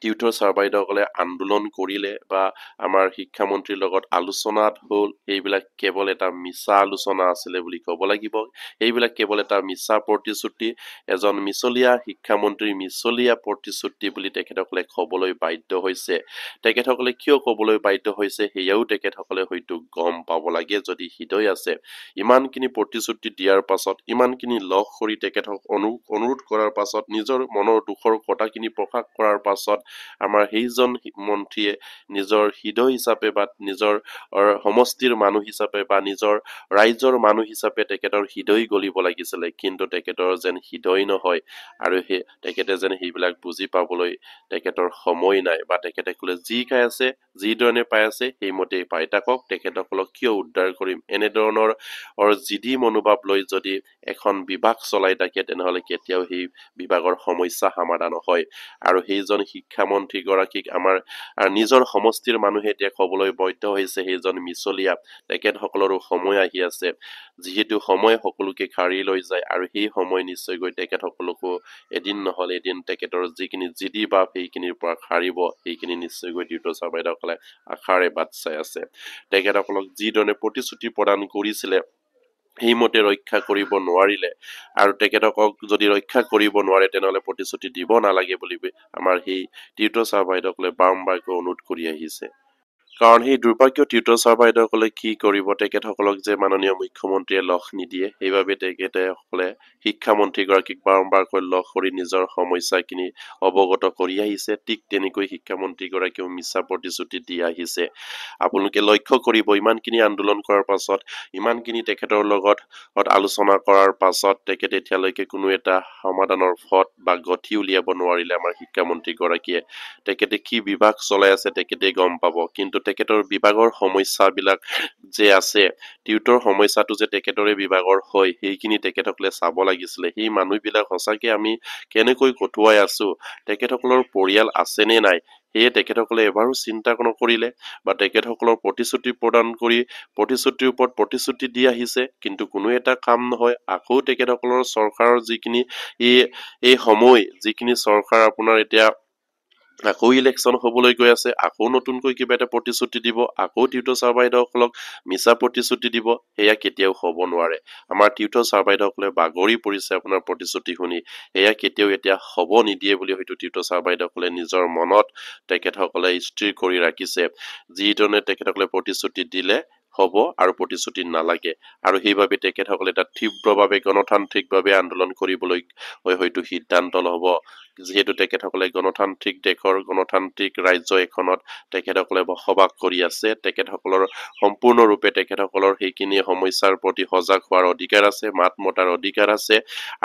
টিউটৰ ছাৰ বাইদেউসকলে আন্দোলন কৰিলে বা আমাৰ শিক্ষামন্ত্ৰীৰ লগত আলোচনাত হ'ল এইবিলাক কেৱল এটা মিছা আলোচনা আছিলে বুলি ক'ব লাগিব এইবিলাক কেৱল এটা মিছা প্ৰতিশ্ৰুতি এজন মিছলীয়া শিক্ষামন্ত্ৰীৰ মিছলীয়া প্ৰতিশ্ৰুতি বুলি তেখেতসকলে ক'বলৈ বাধ্য হৈছে তেখেতসকলে কিয় ক'বলৈ বাধ্য হৈছে সেয়াও তেখেতসকলে হয়তো গম পাব লাগে যদি হৃদয় আছে ইমানখিনি প্ৰতিশ্ৰুতি দিয়াৰ পাছত ইমানখিনি লগ কৰি তেখেতক অনুৰোধ কৰাৰ পাছত নিজৰ মনৰ দুখৰ কথাখিনি প্ৰকাশ কৰাৰ পাছত আমাৰ সেইজন মন্ত্ৰীয়ে নিজৰ হৃদয় হিচাপে বা নিজৰ সমষ্টিৰ মানুহ হিচাপে বা নিজৰ ৰাইজৰ মানুহ হিচাপে তেখেতৰ হৃদয় গলিব লাগিছিলে কিন্তু তেখেতৰ যেন হৃদয় নহয় আৰু তেখেতে যেন সেইবিলাক বুজি পাবলৈ তেখেতৰ সময় নাই বা তেখেতে ক'লে যি খাই আছে যি ধৰণে পাই আছে সেইমতেই পাই থাকক তেখেতসকলক কিয় উদ্ধাৰ কৰিম এনেধৰণৰ জিদি মনোভাৱ লৈ যদি এখন বিভাগ চলাই থাকে তেনেহলে কেতিয়াও সেই বিভাগৰ সমস্যা সমাধান নহয় আৰু সেইজন শিক্ষা শিক্ষামন্ত্ৰীগৰাকীক আমাৰ নিজৰ সমষ্টিৰ মানুহে এতিয়া ক'বলৈ বাধ্য হৈছে সেইজন মিছলীয়া তেখেতসকলৰো সময় আহি আছে যিহেতু সময় সকলোকে খাৰি লৈ যায় আৰু সেই সময় নিশ্চয়কৈ তেখেতসকলকো এদিন নহ'লে এদিন তেখেতৰ যিখিনি জিডি বা সেইখিনিৰ পৰা খাৰিব সেইখিনি নিশ্চয়কৈ টিউটৰ ছাৰ বাইদেউসকলে আশাৰে বাট চাই আছে তেখেতসকলক যিধৰণে প্ৰতিশ্ৰুতি প্ৰদান কৰিছিলে সেইমতে ৰক্ষা কৰিব নোৱাৰিলে আৰু তেখেতকক যদি ৰক্ষা কৰিব নোৱাৰে তেনেহ'লে প্ৰতিশ্ৰুতি দিব নালাগে বুলি আমাৰ সেই টিউটৰ ছাৰ বাইদেউসকলে বাৰম্বাৰকৈ অনুৰোধ কৰি আহিছে কাৰণ সেই দুৰ্ভাগ্য টিউটৰ ছাৰ বাইদেউসকলে কি কৰিব তেখেতসকলক যে মাননীয় মুখ্যমন্ত্ৰীয়ে লখ নিদিয়ে সেইবাবে তেখেতসকলে শিক্ষামন্ত্ৰীগৰাকীক বাৰম্বাৰকৈ লখ কৰি নিজৰ সমস্যাখিনি অৱগত কৰি আহিছে ঠিক তেনেকৈ শিক্ষামন্ত্ৰীগৰাকীয়েও মিছা প্ৰতিশ্ৰুতি দি আহিছে আপোনালোকে লক্ষ্য কৰিব ইমানখিনি আন্দোলন কৰাৰ পাছত ইমানখিনি তেখেতৰ লগত আলোচনা কৰাৰ পাছত তেখেতে এতিয়ালৈকে কোনো এটা সমাধানৰ পথ বা গতি উলিয়াব নোৱাৰিলে আমাৰ শিক্ষামন্ত্ৰীগৰাকীয়ে তেখেতে কি বিভাগ চলাই আছে তেখেতে গম পাব কিন্তু তেখেতৰ বিভাগৰ সমস্যাবিলাক যে আছে টিউটৰ সমস্যাটো যে তেখেতৰে বিভাগৰ হয় সেইখিনি তেখেতসকলে চাব লাগিছিলে সেই মানুহবিলাক সঁচাকে আমি কেনেকৈ কটুৱাই আছো তেখেতসকলৰ পৰিয়াল আছে নে নাই সেয়ে তেখেতসকলে এবাৰো চিন্তা নকৰিলে বা তেখেতসকলৰ প্ৰতিশ্ৰুতি প্ৰদান কৰি প্ৰতিশ্ৰুতিৰ ওপৰত প্ৰতিশ্ৰুতি দি আহিছে কিন্তু কোনো এটা কাম নহয় আকৌ তেখেতসকলৰ চৰকাৰৰ যিখিনি এই সময় যিখিনি চৰকাৰ আপোনাৰ এতিয়া আকৌ ইলেকশ্যন হ'বলৈ গৈ আছে আকৌ নতুনকৈ কিবা এটা প্ৰতিশ্ৰুতি দিব আকৌ টিউটৰ ছাৰ বাইদেউসকলক মিছা প্ৰতিশ্ৰুতি দিব সেয়া কেতিয়াও হ'ব নোৱাৰে আমাৰ টিউটৰ ছাৰ বাইদেউসকলে বাগৰি পৰিছে আপোনাৰ প্ৰতিশ্ৰুতি শুনি সেয়া কেতিয়াও এতিয়া হ'ব নিদিয়ে বুলি হয়তো টিউটৰ ছাৰ বাইদেউসকলে নিজৰ মনত তেখেতসকলে স্থিৰ কৰি ৰাখিছে যিধৰণে তেখেতসকলে প্ৰতিশ্ৰুতি দিলে হ'ব আৰু প্ৰতিশ্ৰুতি নালাগে আৰু সেইবাবে তেখেতসকলে এটা তীব্ৰভাৱে গণতান্ত্ৰিকভাৱে আন্দোলন কৰিবলৈ হয়তো সিদ্ধান্ত ল'ব যিহেতু তেখেতসকলে গণতান্ত্ৰিক দেশৰ গণতান্ত্ৰিক ৰাজ্য এখনত তেখেতসকলে বসবাস কৰি আছে তেখেতসকলৰ সম্পূৰ্ণৰূপে তেখেতসকলৰ সেইখিনি সমস্যাৰ প্ৰতি সজাগ হোৱাৰ অধিকাৰ আছে মাত মতাৰ অধিকাৰ আছে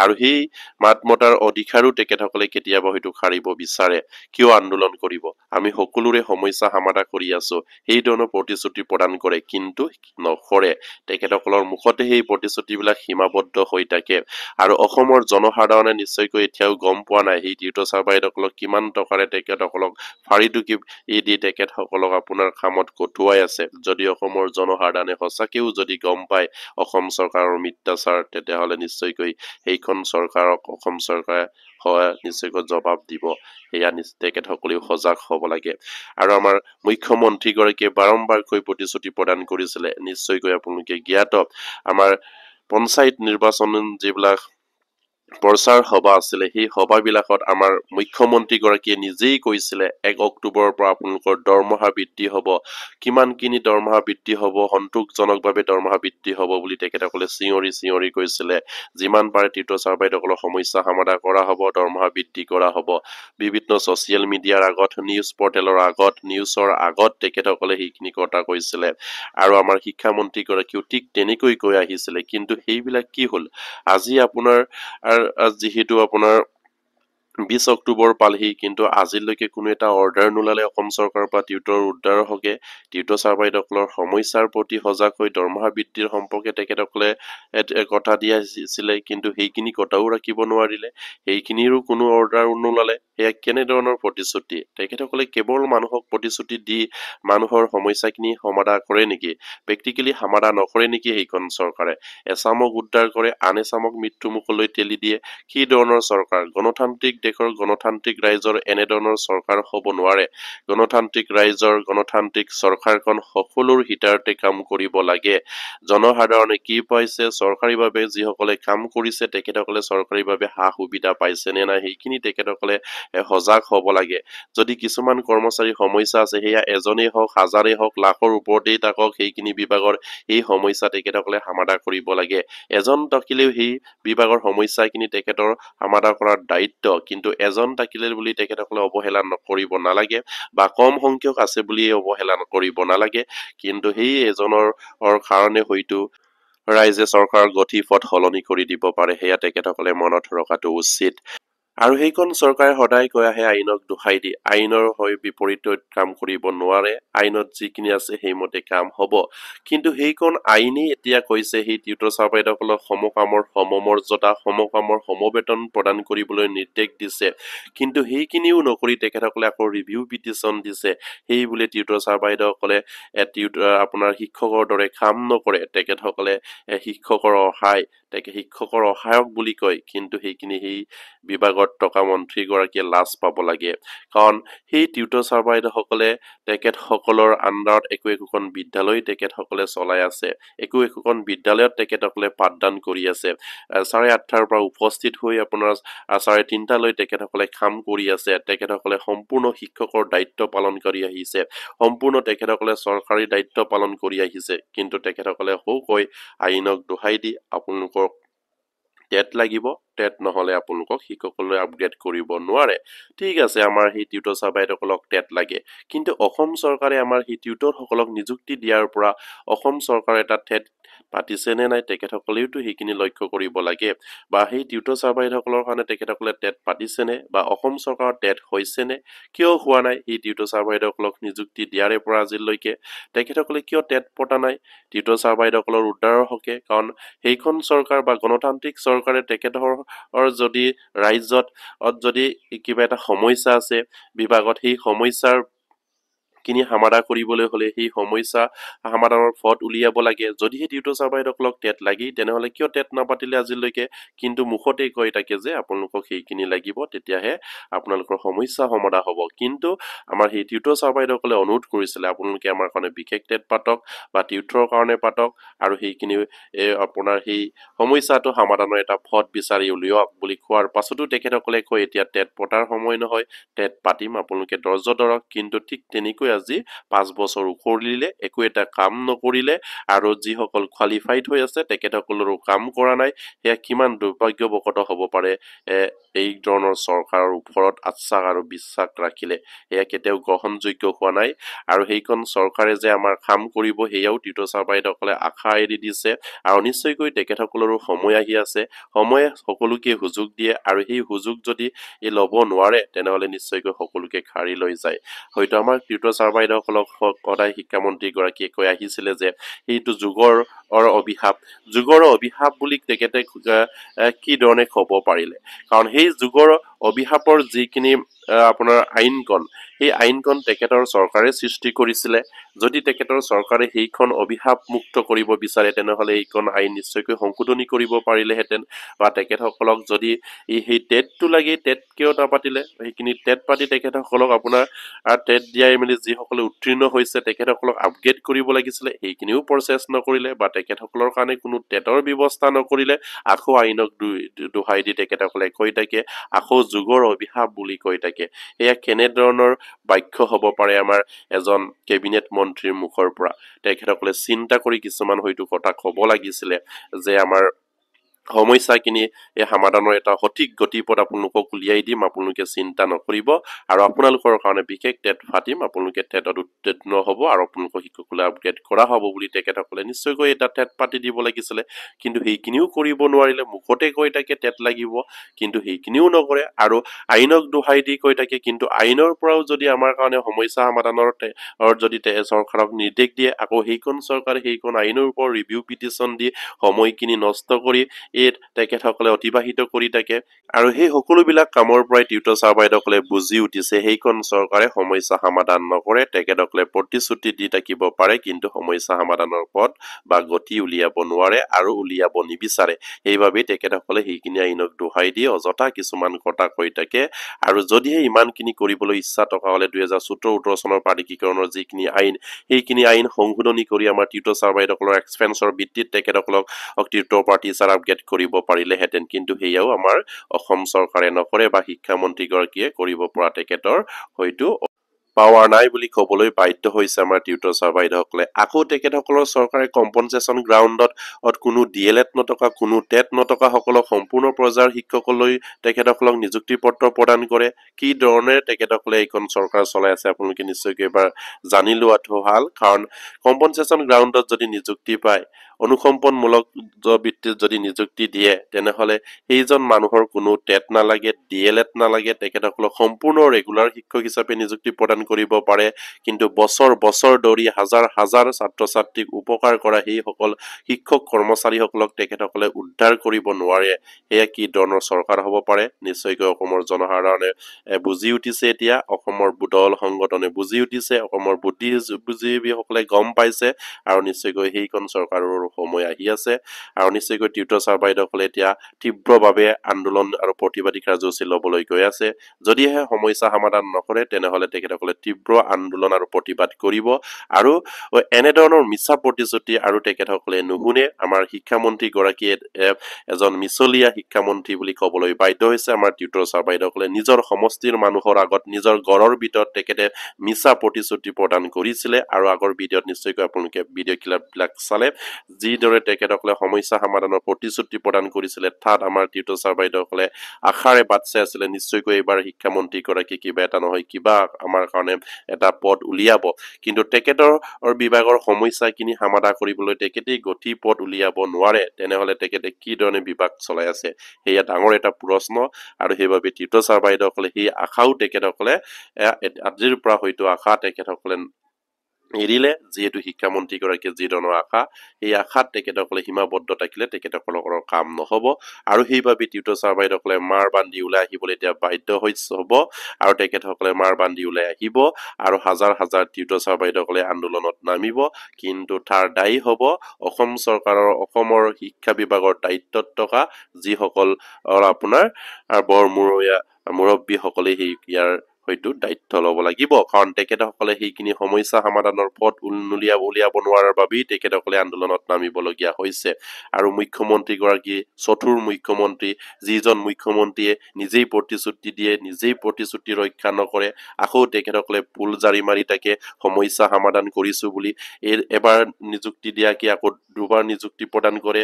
আৰু সেই মাত মতাৰ অধিকাৰো তেখেতসকলে কেতিয়াবা হয়তো খাৰিব বিচাৰে কিয় আন্দোলন কৰিব আমি সকলোৰে সমস্যা সমাধান কৰি আছো সেই ধৰণৰ প্ৰতিশ্ৰুতি প্ৰদান কৰে কিন্তু নকৰে তেখেতসকলৰ মুখতে সেই প্ৰতিশ্ৰুতিবিলাক সীমাবদ্ধ হৈ থাকে আৰু অসমৰ জনসাধাৰণে নিশ্চয়কৈ এতিয়াও গম পোৱা নাই সেই টিউটৰ ছাৰ বাইদেউসকলক কিমান টকাৰে তেখেতসকলক ফাৰিটুকি দি তেখেতসকলক আপোনাৰ কামত কটুৱাই আছে যদি অসমৰ জনসাধাৰণে সঁচাকেও যদি গম পায় অসম চৰকাৰৰ মিথ্যাচাৰ তেতিয়াহ'লে নিশ্চয়কৈ সেইখন চৰকাৰক অসম চৰকাৰে নিশ্চয়কৈ জবাব দিব সেয়া তেখেতসকলেও সজাগ হ'ব লাগে আৰু আমাৰ মুখ্যমন্ত্ৰীগৰাকীয়ে বাৰম্বাৰকৈ প্ৰতিশ্ৰুতি প্ৰদান কৰিছিলে নিশ্চয়কৈ আপোনালোকে জ্ঞাত আমাৰ পঞ্চায়ত নিৰ্বাচন যিবিলাক প্ৰচাৰ সভা আছিলে সেই সভাবিলাকত আমাৰ মুখ্যমন্ত্ৰীগৰাকীয়ে নিজেই কৈছিলে 1 অক্টোবৰৰ পৰা আপোনালোকৰ দৰমহা বৃদ্ধি হ'ব কিমানখিনি দৰমহা বৃদ্ধি হ'ব সন্তোষজনকভাৱে দৰমহা বৃদ্ধি হ'ব বুলি তেখেতসকলে চিঞৰি কৈছিলে যিমান পাৰে টিউটৰ ছাৰ বাইদেউসকলৰ সমস্যা সমাধান কৰা হ'ব দৰমহা বৃদ্ধি কৰা হ'ব বিভিন্ন ছচিয়েল মিডিয়াৰ আগত নিউজ পৰ্টেলৰ আগত নিউজৰ আগত তেখেতসকলে সেইখিনি কথা কৈছিলে আৰু আমাৰ শিক্ষামন্ত্ৰীগৰাকীও ঠিক তেনেকৈ কৈ আহিছিলে কিন্তু সেইবিলাক কি হ'ল আজি আপোনাৰ যিহেতু আপোনাৰ 20 অক্টোবৰ পালহি কিন্তু আজিলৈকে কোনো এটা অৰ্ডাৰ নোলালে অসম চৰকাৰৰ পৰা টিউটৰ উদ্ধাৰৰ হকে টিউটৰ ছাৰ বাইদেউসকলৰ সমস্যাৰ প্ৰতি সজাগ হৈ দৰমহা বৃদ্ধিৰ সম্পৰ্কে তেখেতসকলে কথা দিয়াছিলে কিন্তু সেইখিনি কথাও ৰাখিব নোৱাৰিলে সেইখিনিৰো কোনো অৰ্ডাৰ নোলালে সেয়া কেনেধৰণৰ প্ৰতিশ্ৰুতি তেখেতসকলে কেৱল মানুহক প্ৰতিশ্ৰুতি দি মানুহৰ সমস্যাখিনি সমাধান কৰে নেকি প্ৰেক্টিকেলি সমাধান নকৰে নেকি সেইখন চৰকাৰে এছামক উদ্ধাৰ কৰে আন এছামক মৃত্যুমুখলৈ ঠেলি দিয়ে কি ধৰণৰ চৰকাৰ গণতান্ত্ৰিক দেশৰ গণতান্ত্ৰিক ৰাইজৰ এনেধৰণৰ চৰকাৰ হ'ব নোৱাৰে গণতান্ত্ৰিক ৰাইজৰ গণতান্ত্ৰিক চৰকাৰখন সকলোৰ হিতাৰ্থে কাম কৰিব লাগে জনসাধাৰণে কি পাইছে চৰকাৰীভাৱে যিসকলে কাম কৰিছে তেখেতসকলে চৰকাৰীভাৱে সুবিধা পাইছে নে নাই সেইখিনি তেখেতসকলে সজাগ হ'ব লাগে যদি কিছুমান কৰ্মচাৰী সমস্যা আছে সেয়া এজনেই হওক হাজাৰেই হওক লাখৰ ওপৰতেই থাকক সেইখিনি বিভাগৰ এই সমস্যা তেখেতসকলে সমাধান কৰিব লাগে এজন থাকিলেও সেই বিভাগৰ সমস্যাখিনি তেখেতৰ সমাধান কৰাৰ দায়িত্ব কিন্তু এজন থাকিলে বুলি তেখেতসকলে অৱহেলা নকৰিব নালাগে বা কম সংখ্যক আছে বুলি অৱহেলা কৰিব নালাগে কিন্তু সেই এজনৰ কাৰণে হয়তো ৰাইজে চৰকাৰৰ গতি পথ সলনি কৰি দিব পাৰে সেয়া তেখেতসকলে মনত ৰখাটো উচিত আৰু সেইখন চৰকাৰে সদায় কৈ আহে আইনক দোহাই দি আইনৰ হৈ বিপৰীতত কাম কৰিব নোৱাৰে আইনত যিখিনি আছে সেইমতে কাম হ'ব কিন্তু সেইখন আইনেই এতিয়া কৈছে সেই টিউটৰ চাৰবাইদেউসকলক সমকামৰ সমমৰ্যাদা সমকামৰ সমবেতন প্ৰদান কৰিবলৈ নিৰ্দেশ দিছে কিন্তু সেইখিনিও নকৰি তেখেতসকলে আকৌ ৰিভিউ পিটিশ্যন দিছে সেই বুলি টিউটৰ চাৰবাইদেউসকলে আপোনাৰ শিক্ষকৰ দৰে কাম নকৰে তেখেতসকলে শিক্ষকৰ সহায়ক বুলি কয় কিন্তু সেইখিনি সেই বিভাগত থকা মন্ত্ৰীগৰাকীয়ে লাজ পাব লাগে কাৰণ সেই টিউটৰ চাৰবাইদেউসকলে তেখেতসকলৰ আণ্ডাৰত একোখন বিদ্যালয় তেখেতসকলে চলাই আছে একোখন বিদ্যালয়ত তেখেতসকলে পাঠদান কৰি আছে 8:30 পৰা উপস্থিত হৈ আপোনাৰ 3:30 লৈ তেখেতসকলে কাম কৰি আছে তেখেতসকলে সম্পূৰ্ণ শিক্ষকৰ দায়িত্ব পালন কৰি আহিছে সম্পূৰ্ণ তেখেতসকলে চৰকাৰী দায়িত্ব পালন কৰি আহিছে কিন্তু তেখেতসকলে কৈ আইনক দোহাই দি আপোনালোকৰ টেট লাগিব টেট নহলে আপোনালোকক শিক্ষকলৈ আপগ্ৰেড কৰিব নোৱাৰে ঠিক আছে আমাৰ সেই টিউটৰ চাৰবাইদেউসকলক টেট লাগে কিন্তু অসম চৰকাৰে আমাৰ সেই টিউটৰসকলক নিযুক্তি দিয়াৰ পৰা অসম চৰকাৰে এটা টেট পাতিছে নে নাই তেখেতসকলেওতো সেইখিনি লক্ষ্য কৰিব লাগে বা সেই টিউটৰ চাৰবাইদেউসকলৰ কাৰণে তেখেতসকলে টেট পাতিছে নে বা অসম চৰকাৰৰ টেট হৈছে নে কিয় হোৱা নাই এই টিউটৰ চাৰবাইদেউসকলক নিযুক্তি দিয়াৰে পৰা আজিলৈকে তেখেতসকলে কিয় টেট পতা নাই টিউটৰ চাৰবাইদেউসকলৰ উদ্ধাৰৰ হকে কাৰণ সেইখন চৰকাৰ বা গণতান্ত্ৰিক চৰকাৰে তেখেতৰ যদি ৰাজ্যত যদি কিবা এটা সমস্যা আছে বিভাগত সেই সমস্যাৰ কিনি সমাধান কৰিবলৈ হলে সেই সমস্যা সমাধানৰ পথ উলিয়াব লাগে যদিহে টিউটৰ চাৰবাইদেউসকলক টেট লাগি তেনেহলে কিয় টেট নাপাতিলে আজিলৈকে কিন্তু মুখতে কৈ থাকে যে আপোনালোকক সেইখিনি লাগিব তেতিয়াহে আপোনালোকৰ সমস্যা সমাধান হ'ব কিন্তু আমাৰ সেই টিউটৰ চাৰবাইদেউসকলে অনুৰোধ কৰিছিলে আপোনালোকে আমাৰ কাৰণে বিশেষ টেট পাতক বা টিউটৰৰ কাৰণে পাতক আৰু সেইখিনি আপোনাৰ সেই সমস্যাটো সমাধানৰ এটা পথ বিচাৰি উলিয়াওক বুলি কোৱাৰ পাছতো তেখেতসকলে কৈ এতিয়া টেট পতাৰ সময় নহয় টেট পাতিম আপোনালোকে ধৈৰ্য ধৰক কিন্তু ঠিক তেনেকৈ আজি 5 বছৰ উকলিলে একো এটা কাম নকৰিলে আৰু যিসকল কোৱালিফাইড হৈ আছে তেখেতসকলৰো কাম কৰা নাই এয়া কিমান দুৰ্ভাগ্যবশত হ'ব পাৰে এই ধৰণৰ চৰকাৰৰ ওপৰত আস্থা আৰু বিশ্বাস ৰাখিলে এয়া কেতিয়াও গ্ৰহণযোগ্য হোৱা নাই আৰু সেইখন চৰকাৰে যে আমাৰ কাম কৰিব হেয়াও টিউটৰ চাৰবাইদেউসকলে আশা এৰি দিছে আৰু নিশ্চয়কৈ তেখেতসকলৰো সময় আহি আছে সময়ে সকলোকে সুযোগ দিয়ে আৰু সেই সুযোগ যদি ল'ব নোৱাৰে তেনেহলে নিশ্চয়কৈ সকলোকে খাৰি লৈ যায় হয়তো আমাৰ টিউটৰ চাৰবাইদেউসকলক সদায় শিক্ষামন্ত্ৰী গৰাকীয়ে কৈ আহিছিলে যে এইটো যুগৰ অভিশাপ বুলি তেখেতে কি ধৰণে ক'ব পাৰিলে কাৰণ সেই যুগৰ অভিশাপৰ যিখিনি আপোনাৰ আইনখন সেই আইনখন তেখেতৰ চৰকাৰে সৃষ্টি কৰিছিলে যদি তেখেতৰ চৰকাৰে সেইখন অভিশাপ মুক্ত কৰিব বিচাৰে তেনেহলে এইখন আইন নিশ্চয়কৈ সংশোধনী কৰিব পাৰিলেহেঁতেন বা তেখেতসকলক যদি সেই টেটটো লাগে টেট কিয় নাপাতিলে সেইখিনি টেট পাতি তেখেতসকলক আপোনাৰ টেট দিয়াই মেলি যিসকলে উত্তীৰ্ণ হৈছে তেখেতসকলক আপগ্ৰেড কৰিব লাগিছিলে সেইখিনিও প্ৰচেছ নকৰিলে বা তেখেতসকলৰ কাৰণে কোনো টেটৰ ব্যৱস্থা নকৰিলে আকৌ আইনক দোহাই দি তেখেতসকলে কৈ থাকে আকৌ যুগৰ অভিশাপ বুলি কৈ থাকে এয়া কেনেধৰণৰ বাক্য হ'ব পাৰে আমাৰ এজন কেবিনেট মন্ত্ৰীৰ মুখৰ পৰা তেখেতসকলে চিন্তা কৰি কিছুমান হয়তো কথা ক'ব লাগিছিলে যে আমাৰ সমস্যাখিনি এই সমাধানৰ এটা সঠিক গতিপথ আপোনালোকক উলিয়াই দিম আপোনালোকে চিন্তা নকৰিব আৰু আপোনালোকৰ কাৰণে বিশেষ টেট ফাটিম আপোনালোকে টেটত উত্তীৰ্ণ হ'ব আৰু আপোনালোকক শিক্ষকলৈ আপগ্ৰেড কৰা হ'ব বুলি তেখেতসকলে নিশ্চয়কৈ এটা টেট পাতি দিব লাগিছিলে কিন্তু সেইখিনিও কৰিব নোৱাৰিলে মুখতে কৈ থাকে টেট লাগিব কিন্তু সেইখিনিও নকৰে আৰু আইনক দোহাই দি কৈ থাকে কিন্তু আইনৰ পৰাও যদি আমাৰ কাৰণে সমস্যা সমাধানৰ যদি চৰকাৰক নিৰ্দেশ দিয়ে আকৌ সেইখন চৰকাৰে সেইখন আইনৰ ওপৰত ৰিভিউ পিটিশ্যন দি সময়খিনি নষ্ট কৰি তেখেতসকলে অতিবাহিত কৰি থাকে আৰু সেই সকলোবিলাক কামৰ পৰাই টিউটৰ চাৰবাইদেউসকলে বুজি উঠিছে সেইখন চৰকাৰে সমস্যা সমাধান নকৰে তেখেতসকলে প্ৰতিশ্ৰুতি দি থাকিব পাৰে কিন্তু সমস্যা সমাধানৰ পথ বা গতি উলিয়াব নোৱাৰে আৰু উলিয়াব নিবিচাৰে সেইবাবেই তেখেতসকলে সেইখিনি আইনক দোহাই দি অযথা কিছুমান কথা কৈ থাকে আৰু যদিহে ইমানখিনি কৰিবলৈ ইচ্ছা থকা হলে 2017-18 চনৰ প্ৰাধিকৰণৰ যিখিনি আইন সেইখিনি আইন সংশোধনী কৰি আমাৰ টিউটৰ চাৰবাইদেউসকলৰ এক্সপেন্সৰ ভিত্তিত তেখেতসকলক টিউটৰ পৰা টিচাৰ আপগ্ৰেড কৰিব পাৰিলেহেঁতেন কিন্তু সেয়াও আমাৰ অসম চৰকাৰে নকৰে বা শিক্ষামন্ত্ৰীগৰাকীয়ে কৰিব পৰা তেখেতৰ হয়তো পাৱাৰ নাই বুলি ক'বলৈ বাধ্য হৈছে আমাৰ টিউটৰ চাৰবাইদেউসকলে আকৌ তেখেতসকলৰ চৰকাৰে কম্পনচেশ্যন গ্ৰাউণ্ডত কোনো ডিএলএড নথকা কোনো টেট নথকা সকলক সম্পূৰ্ণ পৰ্যায়ৰ শিক্ষকলৈ তেখেতসকলক নিযুক্তি পত্ৰ প্ৰদান কৰে কি ধৰণে তেখেতসকলে এইখন চৰকাৰ চলাই আছে আপোনালোকে নিশ্চয়কৈ এবাৰ জানি লোৱাটো ভাল কাৰণ কম্পনচেশ্যন গ্ৰাউণ্ডত যদি নিযুক্তি পায় অনুকম্পনমূলক ভিত্তিত যদি নিযুক্তি দিয়ে তেনেহলে সেইজন মানুহৰ কোনো টেট নালাগে ডিএলএড নালাগে তেখেতসকলক সম্পূৰ্ণ ৰেগুলাৰ শিক্ষক হিচাপে নিযুক্তি প্ৰদান কৰিব পাৰে কিন্তু বছৰ বছৰ ধৰি হাজাৰ হাজাৰ ছাত্ৰ ছাত্ৰীক উপকাৰ কৰা সেইসকল শিক্ষক কৰ্মচাৰীসকলক তেখেতসকলে উদ্ধাৰ কৰিব নোৱাৰে এয়া কি ধৰণৰ চৰকাৰ হ'ব পাৰে নিশ্চয়কৈ অসমৰ জনসাধাৰণে বুজি উঠিছে এতিয়া অসমৰ দল সংগঠনে বুজি উঠিছে অসমৰ বুদ্ধিজীৱীসকলে গম পাইছে আৰু নিশ্চয়কৈ সেইখন চৰকাৰৰ সময় আহি আছে আৰু নিশ্চয়কৈ টিউটৰ ছাৰ বাইদেউসকলে এতিয়া তীব্ৰভাৱে আন্দোলন আৰু প্ৰতিবাদী কাৰ্যসূচী ল'বলৈ গৈ আছে যদিহে সমস্যা সমাধান নকৰে তেনেহলে তেখেতসকলে তীব্ৰ আন্দোলন আৰু প্ৰতিবাদ কৰিব আৰু এনেধৰণৰ মিছা প্ৰতিশ্ৰুতি আৰু তেখেতসকলে নুশুনে আমাৰ শিক্ষামন্ত্ৰী গৰাকীয়ে এজন মিছলীয়া শিক্ষামন্ত্ৰী বুলি ক'বলৈ বাধ্য হৈছে আমাৰ টিউটৰ ছাৰ বাইদেউসকলে নিজৰ সমষ্টিৰ মানুহৰ আগত নিজৰ ঘৰৰ ভিতৰত তেখেতে মিছা প্ৰতিশ্ৰুতি প্ৰদান কৰিছিলে আৰু আগৰ ভিডিঅ'ত নিশ্চয়কৈ আপোনালোকে ভিডিঅ' ক্লিপবিলাক চালে যিদৰে তেখেতসকলে সমস্যা সমাধানৰ প্ৰতিশ্ৰুতি প্ৰদান কৰিছিলে তাত আমাৰ টিউটৰ ছাৰ বাইদেউসকলে আশাৰে বাট চাই আছিলে নিশ্চয়কৈ এইবাৰ শিক্ষামন্ত্ৰী গৰাকী কিবা এটা নহয় কিবা আমাৰ কাৰণে এটা পদ উলিয়াব কিন্তু তেখেতৰ বিভাগৰ সমস্যাখিনি সমাধান কৰিবলৈ তেখেতে গতি পদ উলিয়াব নোৱাৰে তেনেহলে তেখেতে কি ধৰণে বিভাগ চলাই আছে সেয়া ডাঙৰ এটা প্ৰশ্ন আৰু সেইবাবে টিউটৰ ছাৰ বাইদেউসকলে সেই আশাও তেখেতসকলে আজিৰ পৰা হয়তো আশা তেখেতসকলে এৰিলে যেহেতু শিক্ষামন্ত্ৰী গৰাকীয়ে যি ধৰণৰ আশা এই আশাত তেখেতসকলে সীমাবদ্ধ থাকিলে তেখেতসকলৰ কাম নহব আৰু সেইবাবে টিউটৰ ছাৰ বাইদেউসকলে মাৰ বান্ধি ওলাই আহিবলৈ এতিয়া বাধ্য হ'ব আৰু তেখেতসকলে মাৰ বান্ধি ওলাই আহিব আৰু হাজাৰ হাজাৰ টিউটৰ ছাৰ বাইদেউসকলে আন্দোলনত নামিব কিন্তু তাৰ দায়ী হ'ব অসম চৰকাৰৰ অসমৰ শিক্ষা বিভাগৰ দায়িত্বত থকা যিসকল আপোনাৰ বৰ মুৰব্বীসকলে সেই ইয়াৰ হয়তো দায়িত্ব ল'ব লাগিব কাৰণ তেখেতসকলে সেইখিনি সমস্যা সমাধানৰ পথ উলিয়াব নোৱাৰাৰ বাবেই তেখেতসকলে আন্দোলনত নামিবলগীয়া হৈছে আৰু মুখ্যমন্ত্ৰী গৰাকী চতুৰ মুখ্যমন্ত্ৰী যিজন মুখ্যমন্ত্ৰীয়ে নিজেই প্ৰতিশ্ৰুতি দিয়ে নিজেই প্ৰতিশ্ৰুতি ৰক্ষা নকৰে আকৌ তেখেতসকলে পুল জাৰি মাৰি থাকে সমস্যা সমাধান কৰিছো বুলি এবাৰ নিযুক্তি দিয়াকে আকৌ দুবাৰ নিযুক্তি প্ৰদান কৰে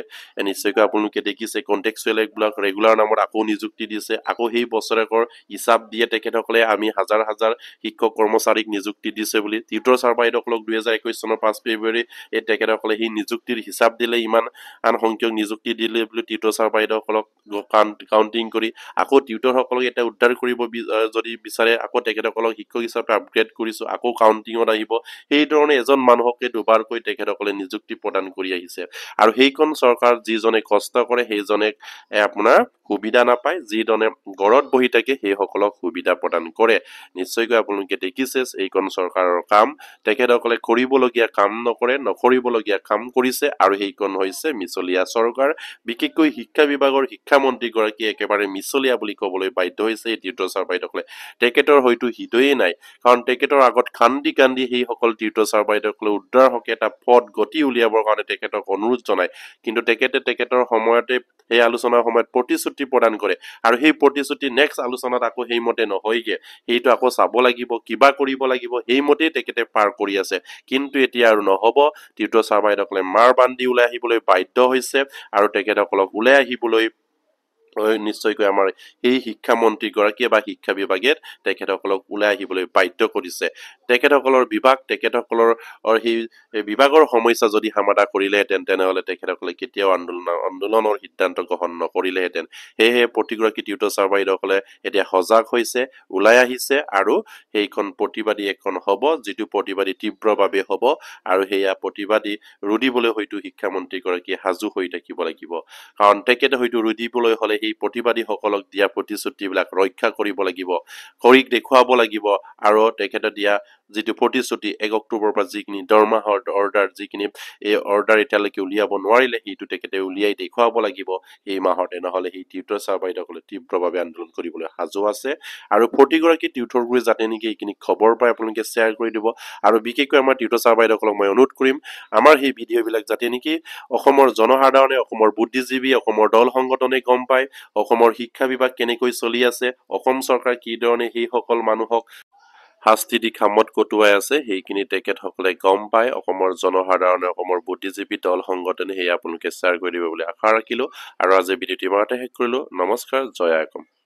নিশ্চয়কৈ আপোনালোকে দেখিছে কন্টেক্সুৱেল ৰেগুলাৰ নামত আকৌ নিযুক্তি দিছে আকৌ সেই বছৰেকৰ হিচাপ দিয়ে তেখেতসকলে আমি হাজাৰ হাজাৰ শিক্ষক কৰ্মচাৰীক নিযুক্তি দিছে বুলি টিউটৰ ছাৰ বাইদেউসকলক 2021 চনৰ 5 ফেব্ৰুৱাৰী এই তেখেতসকলে সেই নিযুক্তিৰ হিচাপ দিলে ইমান সংখ্যক নিযুক্তি দিলে বুলি টিউটৰ ছাৰ বাইদেউসকলক কাউন্টিং কৰি আকৌ টিউটৰসকলক এটা উদ্ধাৰ কৰিব যদি বিচাৰে আকৌ তেখেতসকলক শিক্ষক হিচাপে আপগ্ৰেড কৰিছো আকৌ কাউন্টিঙত আহিব এই ধৰণে এজন মানুহকে দুবাৰকৈ তেখেতসকলে নিযুক্তি প্ৰদান কৰি আহিছে আৰু সেইখন চৰকাৰ যিজনে কষ্ট কৰে সেইজনে আপোনাৰ সুবিধা নাপায় যিজনে ঘৰত বহি থাকে সেইসকলক সুবিধা প্ৰদান কৰে নিশ্চয়কৈ আপোনালোকে দেখিছে এইখন চৰকাৰৰ কাম তেখেতসকলে কৰিবলগীয়া কাম নকৰিবলগীয়া কাম কৰিছে আৰু সেইখন হৈছে মিছলীয়া চৰকাৰ বিশেষকৈ শিক্ষা বিভাগৰ শিক্ষামন্ত্ৰী গৰাকী একেবাৰে মিছলীয়া বুলি ক'বলৈ বাধ্য হৈছে টিউটৰ ছাৰ বাইদেউসকলে তেখেতৰ হয়তো হৃদয়ে নাই কাৰণ তেখেতৰ আগত কান্দি কান্দি সেইসকল টিউটৰ ছাৰ বাইদেউসকলে উদ্ধাৰ হকে এটা পথ গতি উলিয়াবৰ কাৰণে তেখেতক অনুৰোধ জনায় কিন্তু তেখেতৰ সময়তে সেই আলোচনাৰ সময়ত প্ৰতিশ্ৰুতি প্ৰদান কৰে আৰু সেই প্ৰতিশ্ৰুতি নেক্সট আলোচনাত আকৌ সেইমতে নহয়গে সেইটো আকৌ চাব লাগিব কিবা কৰিব লাগিব সেইমতেই তেখেতে পাৰ কৰি আছে কিন্তু এতিয়া আৰু নহব টিউটৰ ছাৰ বাইদেউসকলে মাৰ বান্ধি ওলাই আহিবলৈ বাধ্য হৈছে আৰু তেখেতসকলক ওলাই আহিবলৈ নিশ্চয়কৈ আমাৰ এই শিক্ষামন্ত্ৰী গৰাকীয়ে বা শিক্ষা বিভাগে তেখেতসকলক ওলাই আহিবলৈ বাধ্য কৰিছে তেখেতসকলৰ বিভাগ তেখেতসকলৰ সেই বিভাগৰ সমস্যা যদি সমাধান কৰিলেহেঁতেন তেনেহলে তেখেতসকলে কেতিয়াও আন্দোলনৰ সিদ্ধান্ত গ্ৰহণ নকৰিলেহেঁতেন সেয়েহে প্ৰতিগৰাকী টিউটৰ ছাৰ বাইদেউসকলে এতিয়া সজাগ হৈছে ওলাই আহিছে আৰু সেইখন প্ৰতিবাদী এখন হ'ব যিটো প্ৰতিবাদী তীব্ৰভাৱে হ'ব আৰু সেয়া প্ৰতিবাদী ৰুধিবলৈ হয়তো শিক্ষামন্ত্ৰী গৰাকীয়ে সাজু হৈ থাকিব লাগিব কাৰণ তেখেতে হয়তো ৰুধিবলৈ হলে এই প্ৰতিবাদীসকলক দিয়া প্ৰতিশ্ৰুতিবিলাক ৰক্ষা কৰিব লাগিব কৰি দেখুৱাব লাগিব আৰু তেখেতে দিয়া যিটো প্ৰতিশ্ৰুতি 1 অক্টোবৰৰ পৰা যিখিনি দৰমহাৰ অৰ্ডাৰ যিখিনি এই অৰ্ডাৰ এতিয়ালৈকে উলিয়াব নোৱাৰিলে সেইটো তেখেতে উলিয়াই দেখুৱাব লাগিব এই মাহতে নহলে সেই টিউটৰ ছাৰ বাইদেউসকলে তীব্ৰভাৱে আন্দোলন কৰিবলৈ সাজু আছে আৰু প্ৰতিগৰাকী টিউটৰবোৰে যাতে নেকি এইখিনি খবৰ পাই আপোনালোকে শ্বেয়াৰ কৰি দিব আৰু বিশেষকৈ আমাৰ টিউটৰ ছাৰ বাইদেউসকলক মই অনুৰোধ কৰিম আমাৰ সেই ভিডিঅ'বিলাক যাতে নেকি অসমৰ জনসাধাৰণে অসমৰ বুদ্ধিজীৱী অসমৰ দল সংগঠনে গম পায় অসমৰ শিক্ষা বিভাগ কেনেকৈ চলি আছে অসম চৰকাৰ কি ধৰণে সেইসকল মানুহক শাস্তি দি খামত কটুৱাই আছে সেইখিনি তেখেতসকলে গম পায় অসমৰ জনসাধাৰণে অসমৰ বুদ্ধিজীৱী দল সংগঠনে সেই আপোনালোকে শ্বেয়াৰ কৰি দিব বুলি আশা ৰাখিলো আৰু আজি ভিডিঅ'টি ইমানতে শেষ কৰিলো নমস্কাৰ জয় আইকম